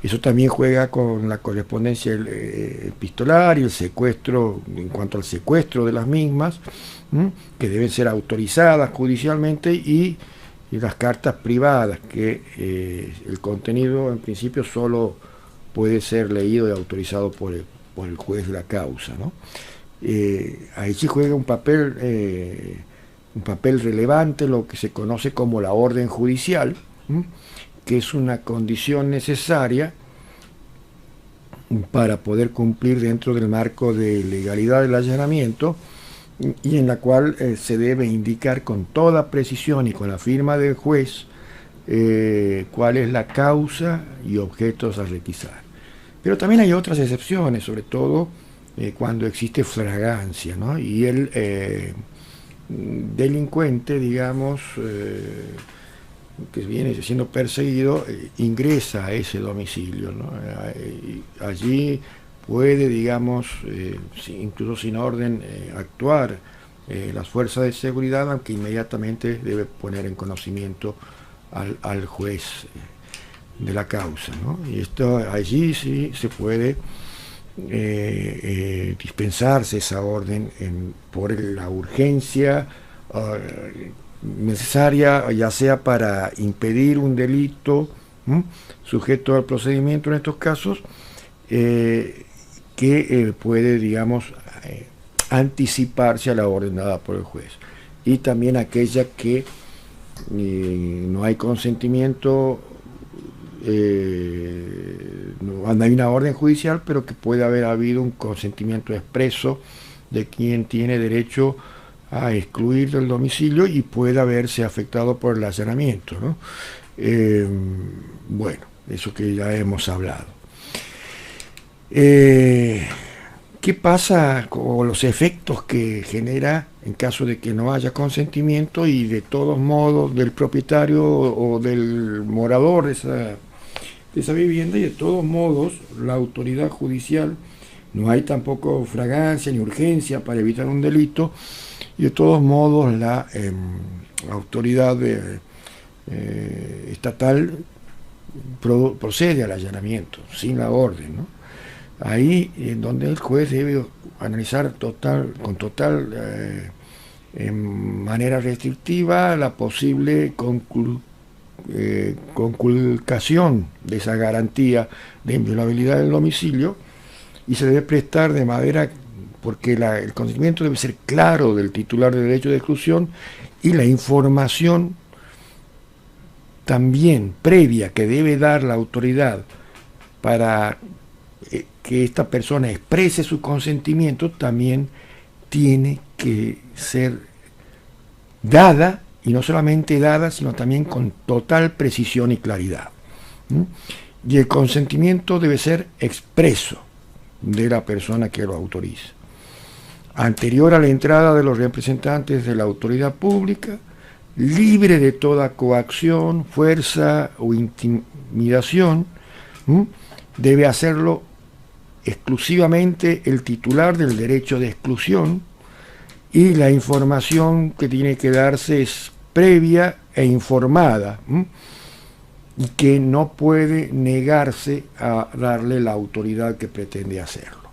Eso también juega con la correspondencia epistolar y el secuestro, en cuanto al secuestro de las mismas, que deben ser autorizadas judicialmente, y las cartas privadas, que el contenido en principio solo puede ser leído y autorizado por el juez de la causa, ¿no? Ahí sí juega un papel relevante lo que se conoce como la orden judicial, que es una condición necesaria para poder cumplir dentro del marco de legalidad del allanamiento, y en la cual se debe indicar con toda precisión y con la firma del juez cuál es la causa y objetos a requisar. Pero también hay otras excepciones, sobre todo cuando existe flagrancia, ¿no? Y el delincuente, digamos, que viene siendo perseguido, ingresa a ese domicilio, ¿no? Allí puede, digamos, incluso sin orden, actuar las fuerzas de seguridad, aunque inmediatamente debe poner en conocimiento al juez de la causa, ¿no? Y esto allí sí se puede dispensarse esa orden por la urgencia necesaria, ya sea para impedir un delito sujeto al procedimiento en estos casos, que puede, digamos, anticiparse a la orden dada por el juez, y también aquella que no hay consentimiento, no hay una orden judicial, pero que puede haber habido un consentimiento expreso de quien tiene derecho a excluir del domicilio y puede haberse afectado por el allanamiento, ¿no? Bueno, eso que ya hemos hablado. ¿Qué pasa con los efectos que genera en caso de que no haya consentimiento y de todos modos del propietario o del morador de esa vivienda, y de todos modos la autoridad judicial, no hay tampoco flagrancia ni urgencia para evitar un delito, y de todos modos la autoridad estatal procede al allanamiento sin la orden, ¿no? Ahí en donde el juez debe analizar con total manera restrictiva la posible conculcación de esa garantía de inviolabilidad del domicilio, y se debe prestar de manera, porque el consentimiento debe ser claro del titular del derecho de exclusión, y la información también previa que debe dar la autoridad para que esta persona exprese su consentimiento también tiene que ser dada, y no solamente dada, sino también con total precisión y claridad. Y el consentimiento debe ser expreso de la persona que lo autoriza, anterior a la entrada de los representantes de la autoridad pública, libre de toda coacción, fuerza o intimidación. Debe hacerlo exclusivamente el titular del derecho de exclusión, y la información que tiene que darse es previa e informada, y que no puede negarse a darle la autoridad que pretende hacerlo.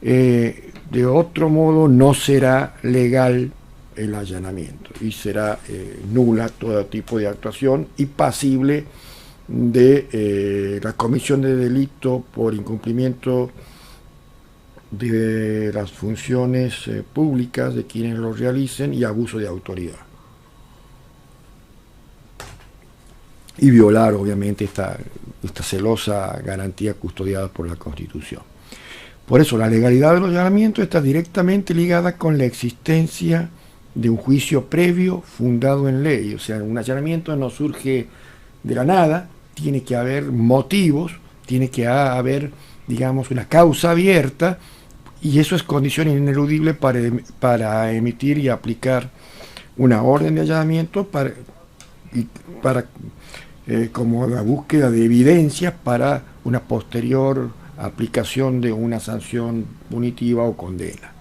De otro modo no será legal el allanamiento y será nula todo tipo de actuación y pasible de la comisión de delito por incumplimiento de las funciones públicas de quienes lo realicen y abuso de autoridad. Y violar, obviamente, esta celosa garantía custodiada por la Constitución. Por eso, la legalidad del allanamiento está directamente ligada con la existencia de un juicio previo fundado en ley. O sea, un allanamiento no surge de la nada, tiene que haber motivos, tiene que haber, digamos, una causa abierta, y eso es condición ineludible para emitir y aplicar una orden de allanamiento como la búsqueda de evidencias para una posterior aplicación de una sanción punitiva o condena.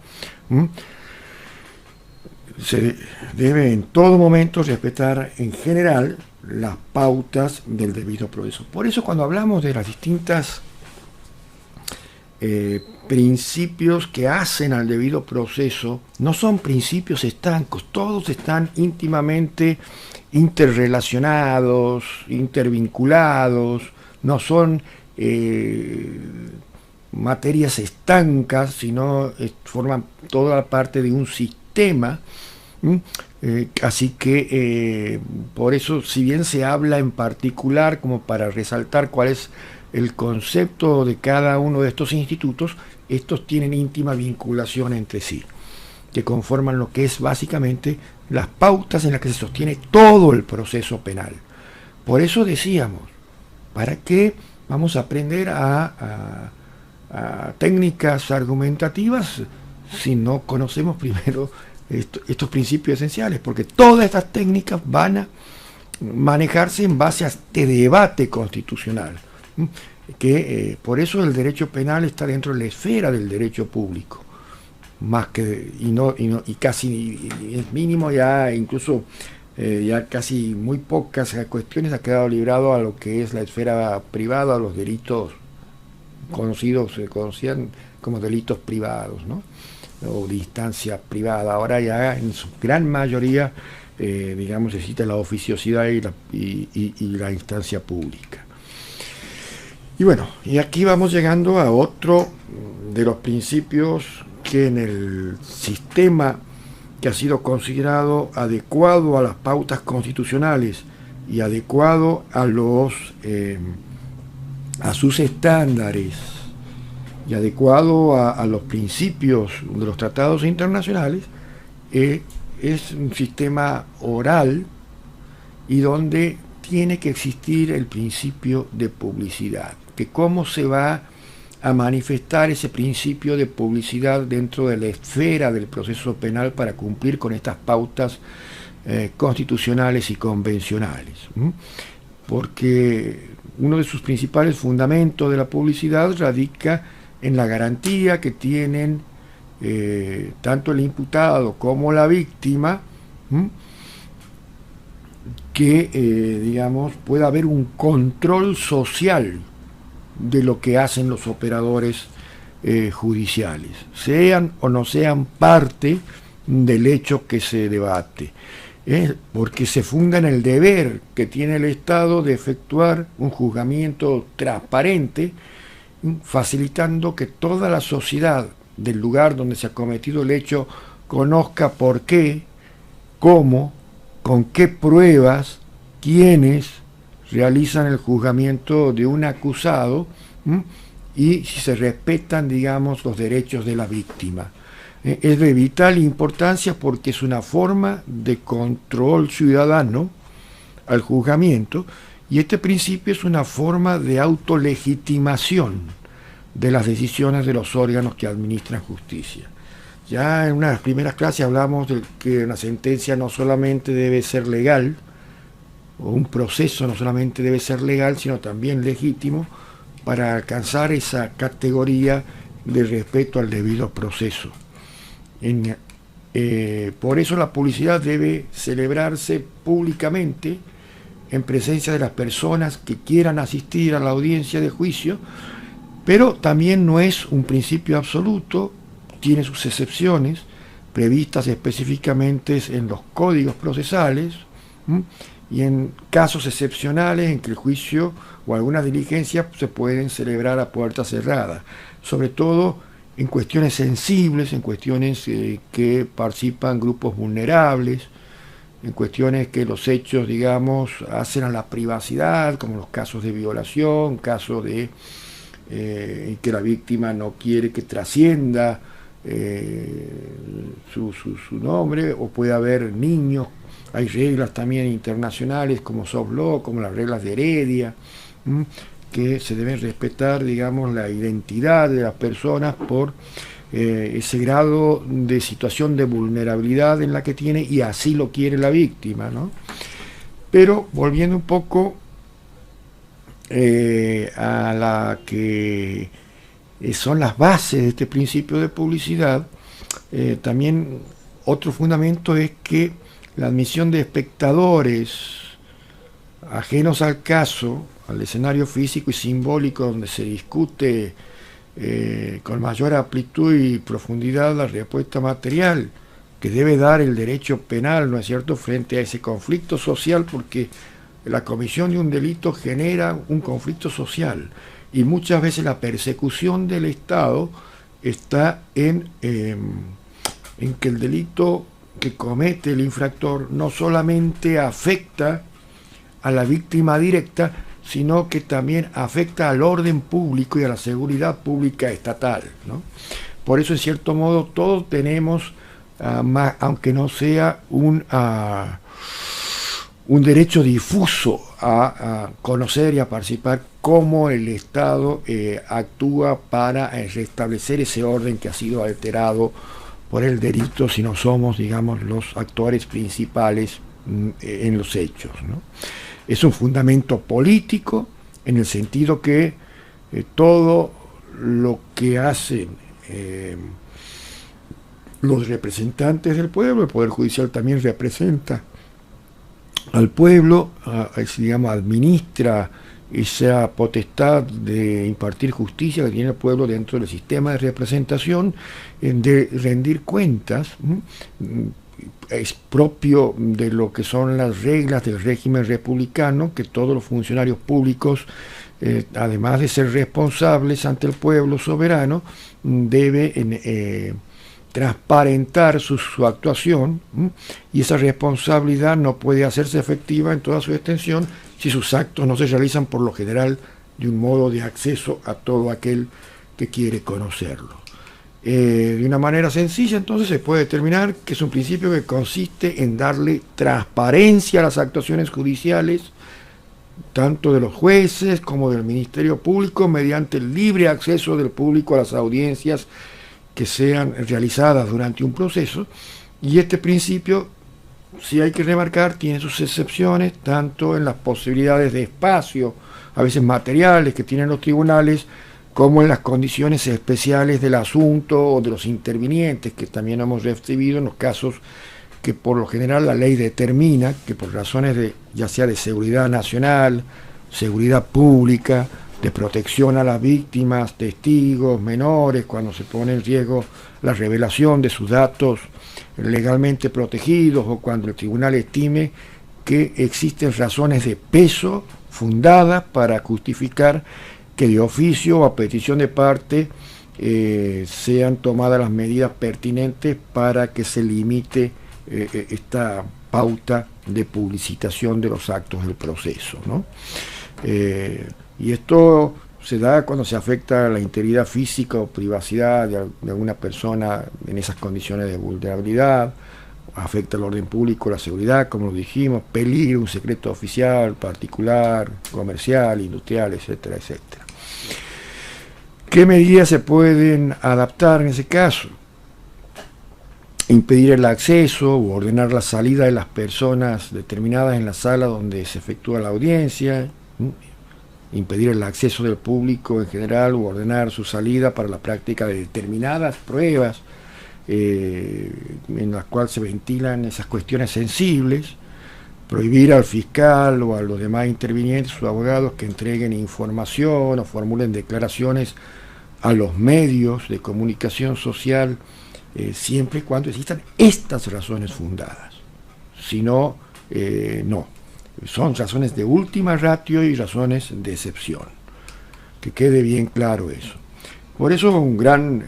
se debe en todo momento respetar en general las pautas del debido proceso. Por eso cuando hablamos de las distintas principios que hacen al debido proceso, no son principios estancos, todos están íntimamente interrelacionados, intervinculados, no son materias estancas, sino forman toda parte de un sistema. Así que por eso, si bien se habla en particular como para resaltar cuál es el concepto de cada uno de estos institutos, estos tienen íntima vinculación entre sí, que conforman lo que es básicamente las pautas en las que se sostiene todo el proceso penal. Por eso decíamos, ¿para qué vamos a aprender a técnicas argumentativas si no conocemos primero estos principios esenciales? Porque todas estas técnicas van a manejarse en base a este debate constitucional, que por eso el derecho penal está dentro de la esfera del derecho público, más que y casi es mínimo, ya incluso ya casi muy pocas cuestiones ha quedado librado a lo que es la esfera privada, a los delitos conocidos, se conocían como delitos privados, ¿no? O de instancia privada. Ahora ya en su gran mayoría digamos, necesita la oficiosidad y la instancia pública. Y bueno, y aquí vamos llegando a otro de los principios que en el sistema que ha sido considerado adecuado a las pautas constitucionales y adecuado a sus estándares y adecuado a los principios de los tratados internacionales, es un sistema oral y donde tiene que existir el principio de publicidad. Que cómo se va a manifestar ese principio de publicidad dentro de la esfera del proceso penal para cumplir con estas pautas constitucionales y convencionales. Porque uno de sus principales fundamentos de la publicidad radica en la garantía que tienen tanto el imputado como la víctima, que digamos pueda haber un control social de lo que hacen los operadores judiciales, sean o no sean parte del hecho que se debate, porque se funda en el deber que tiene el Estado de efectuar un juzgamiento transparente, facilitando que toda la sociedad del lugar donde se ha cometido el hecho conozca por qué, cómo, con qué pruebas, quiénes realizan el juzgamiento de un acusado, y si se respetan, digamos, los derechos de la víctima. Es de vital importancia porque es una forma de control ciudadano al juzgamiento, y este principio es una forma de autolegitimación de las decisiones de los órganos que administran justicia. Ya en una de las primeras clases hablamos de que una sentencia no solamente debe ser legal, o un proceso no solamente debe ser legal, sino también legítimo, para alcanzar esa categoría de respeto al debido proceso. Por eso la publicidad debe celebrarse públicamente en presencia de las personas que quieran asistir a la audiencia de juicio, pero también no es un principio absoluto, tiene sus excepciones previstas específicamente en los códigos procesales, y en casos excepcionales en que el juicio o alguna diligencia se pueden celebrar a puerta cerrada, sobre todo en cuestiones sensibles, en cuestiones que participan grupos vulnerables, en cuestiones que los hechos, digamos, hacen a la privacidad, como los casos de violación, casos de que la víctima no quiere que trascienda su nombre, o puede haber niños. Hay reglas también internacionales como soft law, como las reglas de Heredia, que se deben respetar, digamos, la identidad de las personas por ese grado de situación de vulnerabilidad en la que tiene, y así lo quiere la víctima, ¿no? Pero volviendo un poco a la que son las bases de este principio de publicidad, también otro fundamento es que la admisión de espectadores ajenos al caso, al escenario físico y simbólico donde se discute con mayor amplitud y profundidad la respuesta material que debe dar el derecho penal, ¿no es cierto?, frente a ese conflicto social, porque la comisión de un delito genera un conflicto social y muchas veces la persecución del Estado está en que el delito que comete el infractor no solamente afecta a la víctima directa, sino que también afecta al orden público y a la seguridad pública estatal, ¿no? Por eso, en cierto modo, todos tenemos, aunque no sea un derecho difuso a conocer y a participar cómo el Estado actúa para restablecer ese orden que ha sido alterado por el delito, si no somos, digamos, los actores principales en los hechos, ¿no? Es un fundamento político en el sentido que todo lo que hacen los representantes del pueblo, el Poder Judicial también representa al pueblo, digamos, administra esa potestad de impartir justicia que tiene el pueblo dentro del sistema de representación, de rendir cuentas. Es propio de lo que son las reglas del régimen republicano, que todos los funcionarios públicos, además de ser responsables ante el pueblo soberano, deben transparentar su actuación, y esa responsabilidad no puede hacerse efectiva en toda su extensión si sus actos no se realizan por lo general de un modo de acceso a todo aquel que quiere conocerlo. De una manera sencilla, entonces, se puede determinar que es un principio que consiste en darle transparencia a las actuaciones judiciales, tanto de los jueces como del Ministerio Público, mediante el libre acceso del público a las audiencias que sean realizadas durante un proceso. Y este principio, sí hay que remarcar, tiene sus excepciones, tanto en las posibilidades de espacio, a veces materiales, que tienen los tribunales, como en las condiciones especiales del asunto o de los intervinientes, que también hemos recibido en los casos que por lo general la ley determina que por razones de, ya sea de seguridad nacional, seguridad pública, de protección a las víctimas, testigos, menores, cuando se pone en riesgo la revelación de sus datos legalmente protegidos, o cuando el tribunal estime que existen razones de peso fundadas para justificar que de oficio o a petición de parte sean tomadas las medidas pertinentes para que se limite esta pauta de publicitación de los actos del proceso, ¿no? Y esto se da cuando se afecta la integridad física o privacidad de alguna persona en esas condiciones de vulnerabilidad, afecta el orden público, la seguridad, como lo dijimos, peligro, un secreto oficial, particular, comercial, industrial, etcétera, etcétera. ¿Qué medidas se pueden adaptar en ese caso? Impedir el acceso o ordenar la salida de las personas determinadas en la sala donde se efectúa la audiencia, impedir el acceso del público en general o ordenar su salida para la práctica de determinadas pruebas en las cuales se ventilan esas cuestiones sensibles, prohibir al fiscal o a los demás intervinientes o abogados que entreguen información o formulen declaraciones a los medios de comunicación social, siempre y cuando existan estas razones fundadas. Si no, no. Son razones de última ratio y razones de excepción. Que quede bien claro eso. Por eso un gran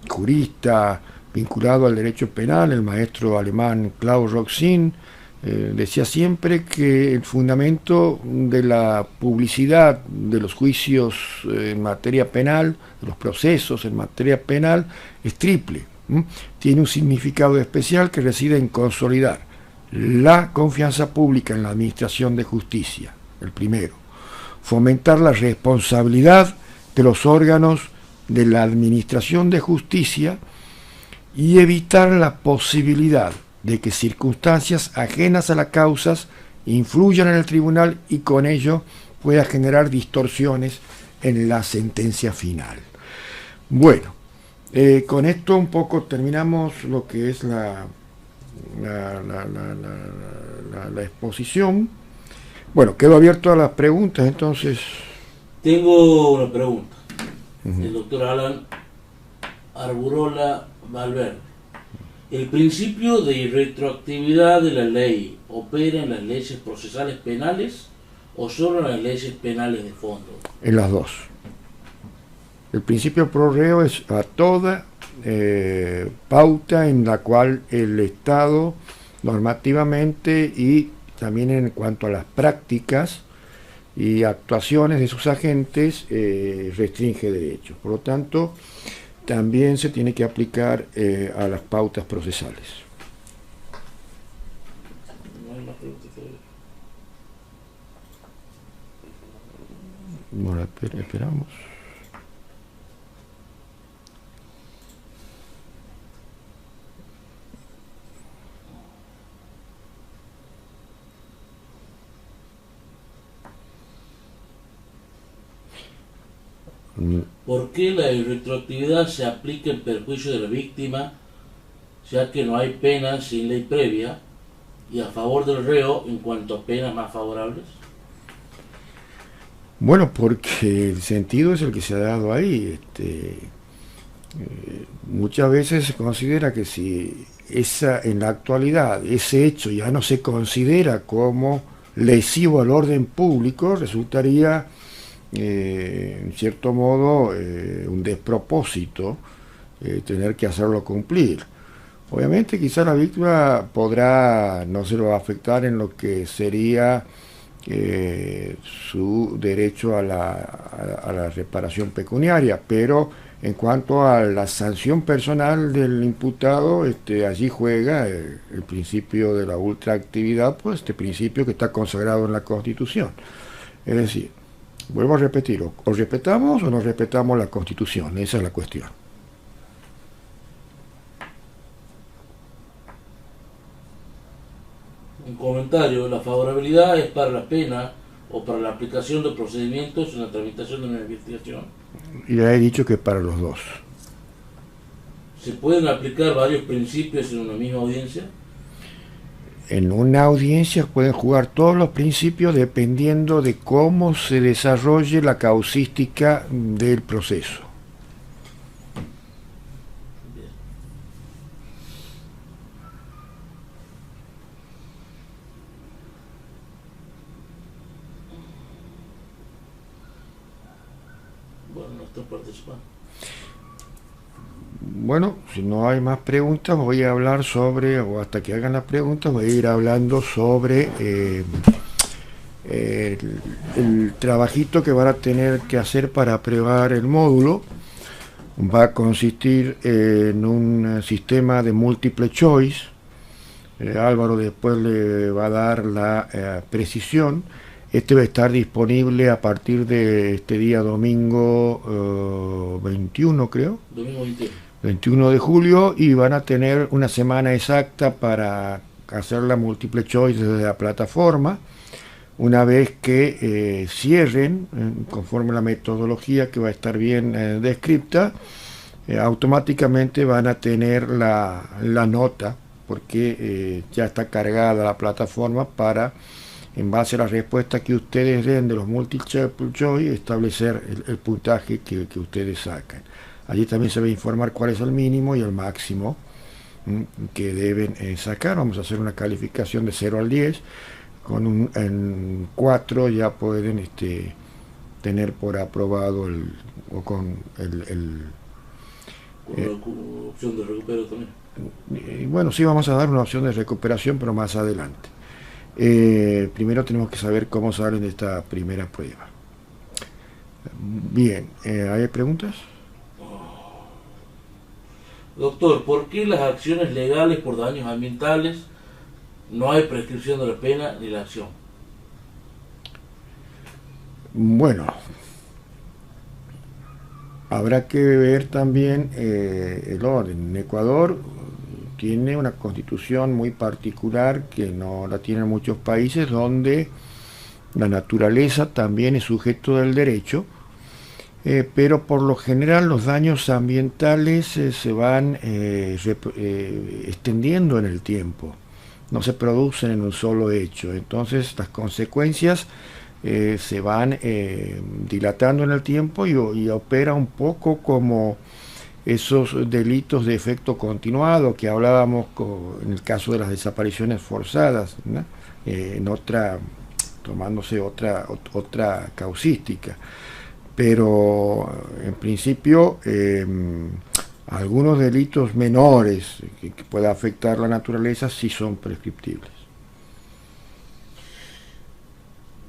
jurista vinculado al derecho penal, el maestro alemán Klaus Roxin, decía siempre que el fundamento de la publicidad de los juicios en materia penal, de los procesos en materia penal, es triple. Tiene un significado especial que reside en consolidar la confianza pública en la administración de justicia, el primero; fomentar la responsabilidad de los órganos de la administración de justicia y evitar la posibilidad de que circunstancias ajenas a las causas influyan en el tribunal y con ello pueda generar distorsiones en la sentencia final. Bueno, Con esto un poco terminamos lo que es la exposición. Bueno, quedo abierto a las preguntas, entonces. Tengo una pregunta. Ujú. El doctor Alan Arburola Valverde. ¿El principio de irretroactividad de la ley opera en las leyes procesales penales o solo en las leyes penales de fondo? En las dos. El principio pro reo es a toda pauta en la cual el Estado normativamente y también en cuanto a las prácticas y actuaciones de sus agentes restringe derechos. Por lo tanto, también se tiene que aplicar a las pautas procesales. No hay más preguntas todavía. Bueno, esperamos. ¿Por qué la irretroactividad se aplica en perjuicio de la víctima, ya que no hay pena sin ley previa, y a favor del reo en cuanto a penas más favorables? Bueno, porque el sentido es el que se ha dado ahí. Muchas veces se considera que si en la actualidad ese hecho ya no se considera como lesivo al orden público, resultaría en cierto modo un despropósito tener que hacerlo cumplir. Obviamente quizá la víctima podrá, no se lo va a afectar en lo que sería su derecho a la reparación pecuniaria, pero en cuanto a la sanción personal del imputado, allí juega el principio de la ultraactividad, pues este principio que está consagrado en la Constitución. Es decir, vuelvo a repetir, o respetamos o no respetamos la Constitución, esa es la cuestión. Un comentario: la favorabilidad es para la pena o para la aplicación de procedimientos en la tramitación de una investigación. Y ya he dicho que para los dos. ¿Se pueden aplicar varios principios en una misma audiencia? En una audiencia pueden jugar todos los principios dependiendo de cómo se desarrolle la causística del proceso. Bien. Bueno, no están participando. Bueno, si no hay más preguntas, voy a hablar sobre, o hasta que hagan las preguntas, voy a ir hablando sobre el trabajito que van a tener que hacer para aprobar el módulo. Va a consistir en un sistema de múltiple choice. Álvaro después le va a dar la precisión. Este va a estar disponible a partir de este día domingo 21, creo. Domingo 21. 21 de julio, y van a tener una semana exacta para hacer la múltiple choice desde la plataforma. Una vez que cierren, conforme a la metodología que va a estar bien descripta, automáticamente van a tener la nota, porque ya está cargada la plataforma para, en base a la respuesta que ustedes den de los multiple choice, establecer el puntaje que ustedes sacan. Allí también se va a informar cuál es el mínimo y el máximo que deben sacar. Vamos a hacer una calificación de 0 al 10. En 4 ya pueden tener por aprobado o con Una opción de recupero también. bueno, sí, vamos a dar una opción de recuperación, pero más adelante. Primero tenemos que saber cómo salen de esta primera prueba. Bien, ¿hay preguntas? Doctor, ¿por qué las acciones legales por daños ambientales no hay prescripción de la pena ni la acción? Bueno, habrá que ver también el orden. En Ecuador tiene una constitución muy particular que no la tienen muchos países, donde la naturaleza también es sujeto del derecho, pero por lo general los daños ambientales se van extendiendo en el tiempo, no se producen en un solo hecho. Entonces las consecuencias se van dilatando en el tiempo y opera un poco como esos delitos de efecto continuado que hablábamos en el caso de las desapariciones forzadas, ¿no? En otra, tomándose otra causística. Pero en principio algunos delitos menores que pueda afectar la naturaleza sí son prescriptibles.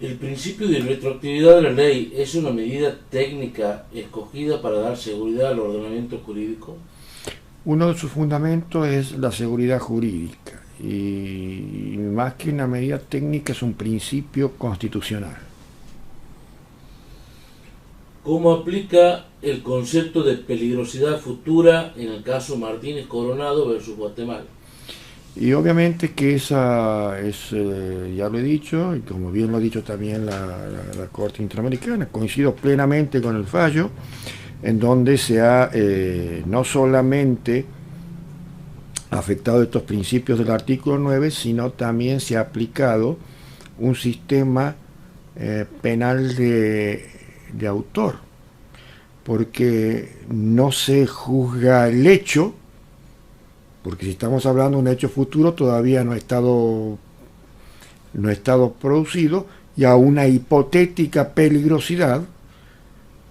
El principio de retroactividad de la ley es una medida técnica escogida para dar seguridad al ordenamiento jurídico. Uno de sus fundamentos es la seguridad jurídica y más que una medida técnica es un principio constitucional. ¿Cómo aplica el concepto de peligrosidad futura en el caso Martínez Coronado versus Guatemala? Y obviamente que esa es, ya lo he dicho, y como bien lo ha dicho también la Corte Interamericana, coincido plenamente con el fallo, en donde se ha no solamente afectado estos principios del artículo 9, sino también se ha aplicado un sistema penal de autor, porque no se juzga el hecho, porque si estamos hablando de un hecho futuro todavía no ha estado producido, y a una hipotética peligrosidad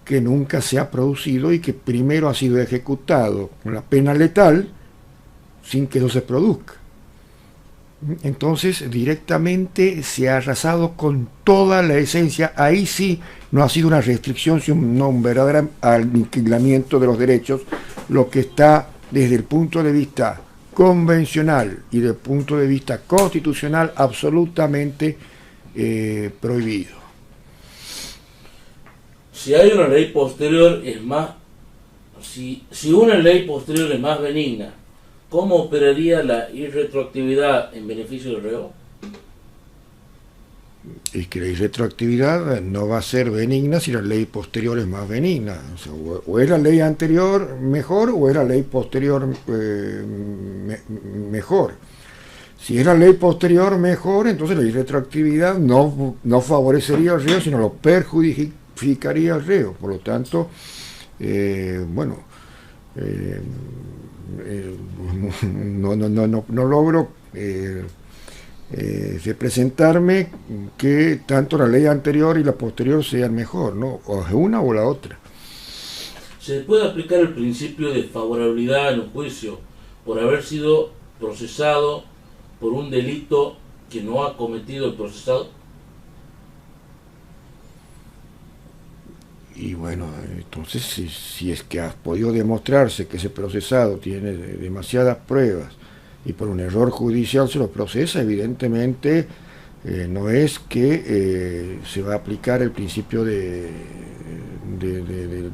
que nunca se ha producido y que primero ha sido ejecutado con la pena letal sin que eso se produzca. Entonces directamente se ha arrasado con toda la esencia. Ahí sí no ha sido una restricción, sino un verdadero aniquilamiento de los derechos, lo que está desde el punto de vista convencional y desde el punto de vista constitucional absolutamente prohibido. Si hay una ley posterior es más, si una ley posterior es más benigna, ¿cómo operaría la irretroactividad en beneficio del reo? Y que la irretroactividad no va a ser benigna si la ley posterior es más benigna. O sea, o es la ley anterior mejor o es la ley posterior mejor. Si es la ley posterior mejor, entonces la irretroactividad no favorecería al reo, sino lo perjudicaría al reo. Por lo tanto, no logro representarme que tanto la ley anterior y la posterior sean mejor, ¿no? O es una o la otra. ¿Se puede aplicar el principio de favorabilidad en un juicio por haber sido procesado por un delito que no ha cometido el procesado? Y bueno, entonces si es que ha podido demostrarse que ese procesado tiene demasiadas pruebas y por un error judicial se lo procesa, evidentemente no es que se va a aplicar el principio de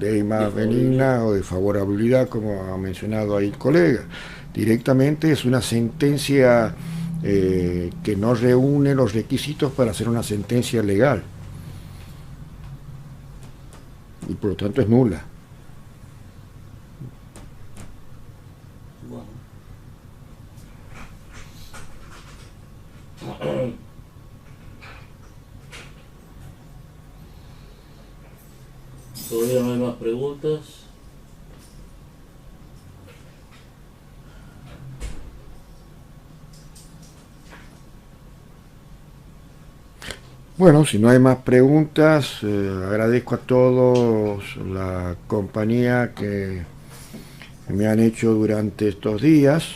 ley más benigna o de favorabilidad, como ha mencionado ahí el colega. Directamente es una sentencia que no reúne los requisitos para ser una sentencia legal y por lo tanto es nula. Todavía no hay más preguntas. Bueno, si no hay más preguntas, agradezco a todos la compañía que me han hecho durante estos días.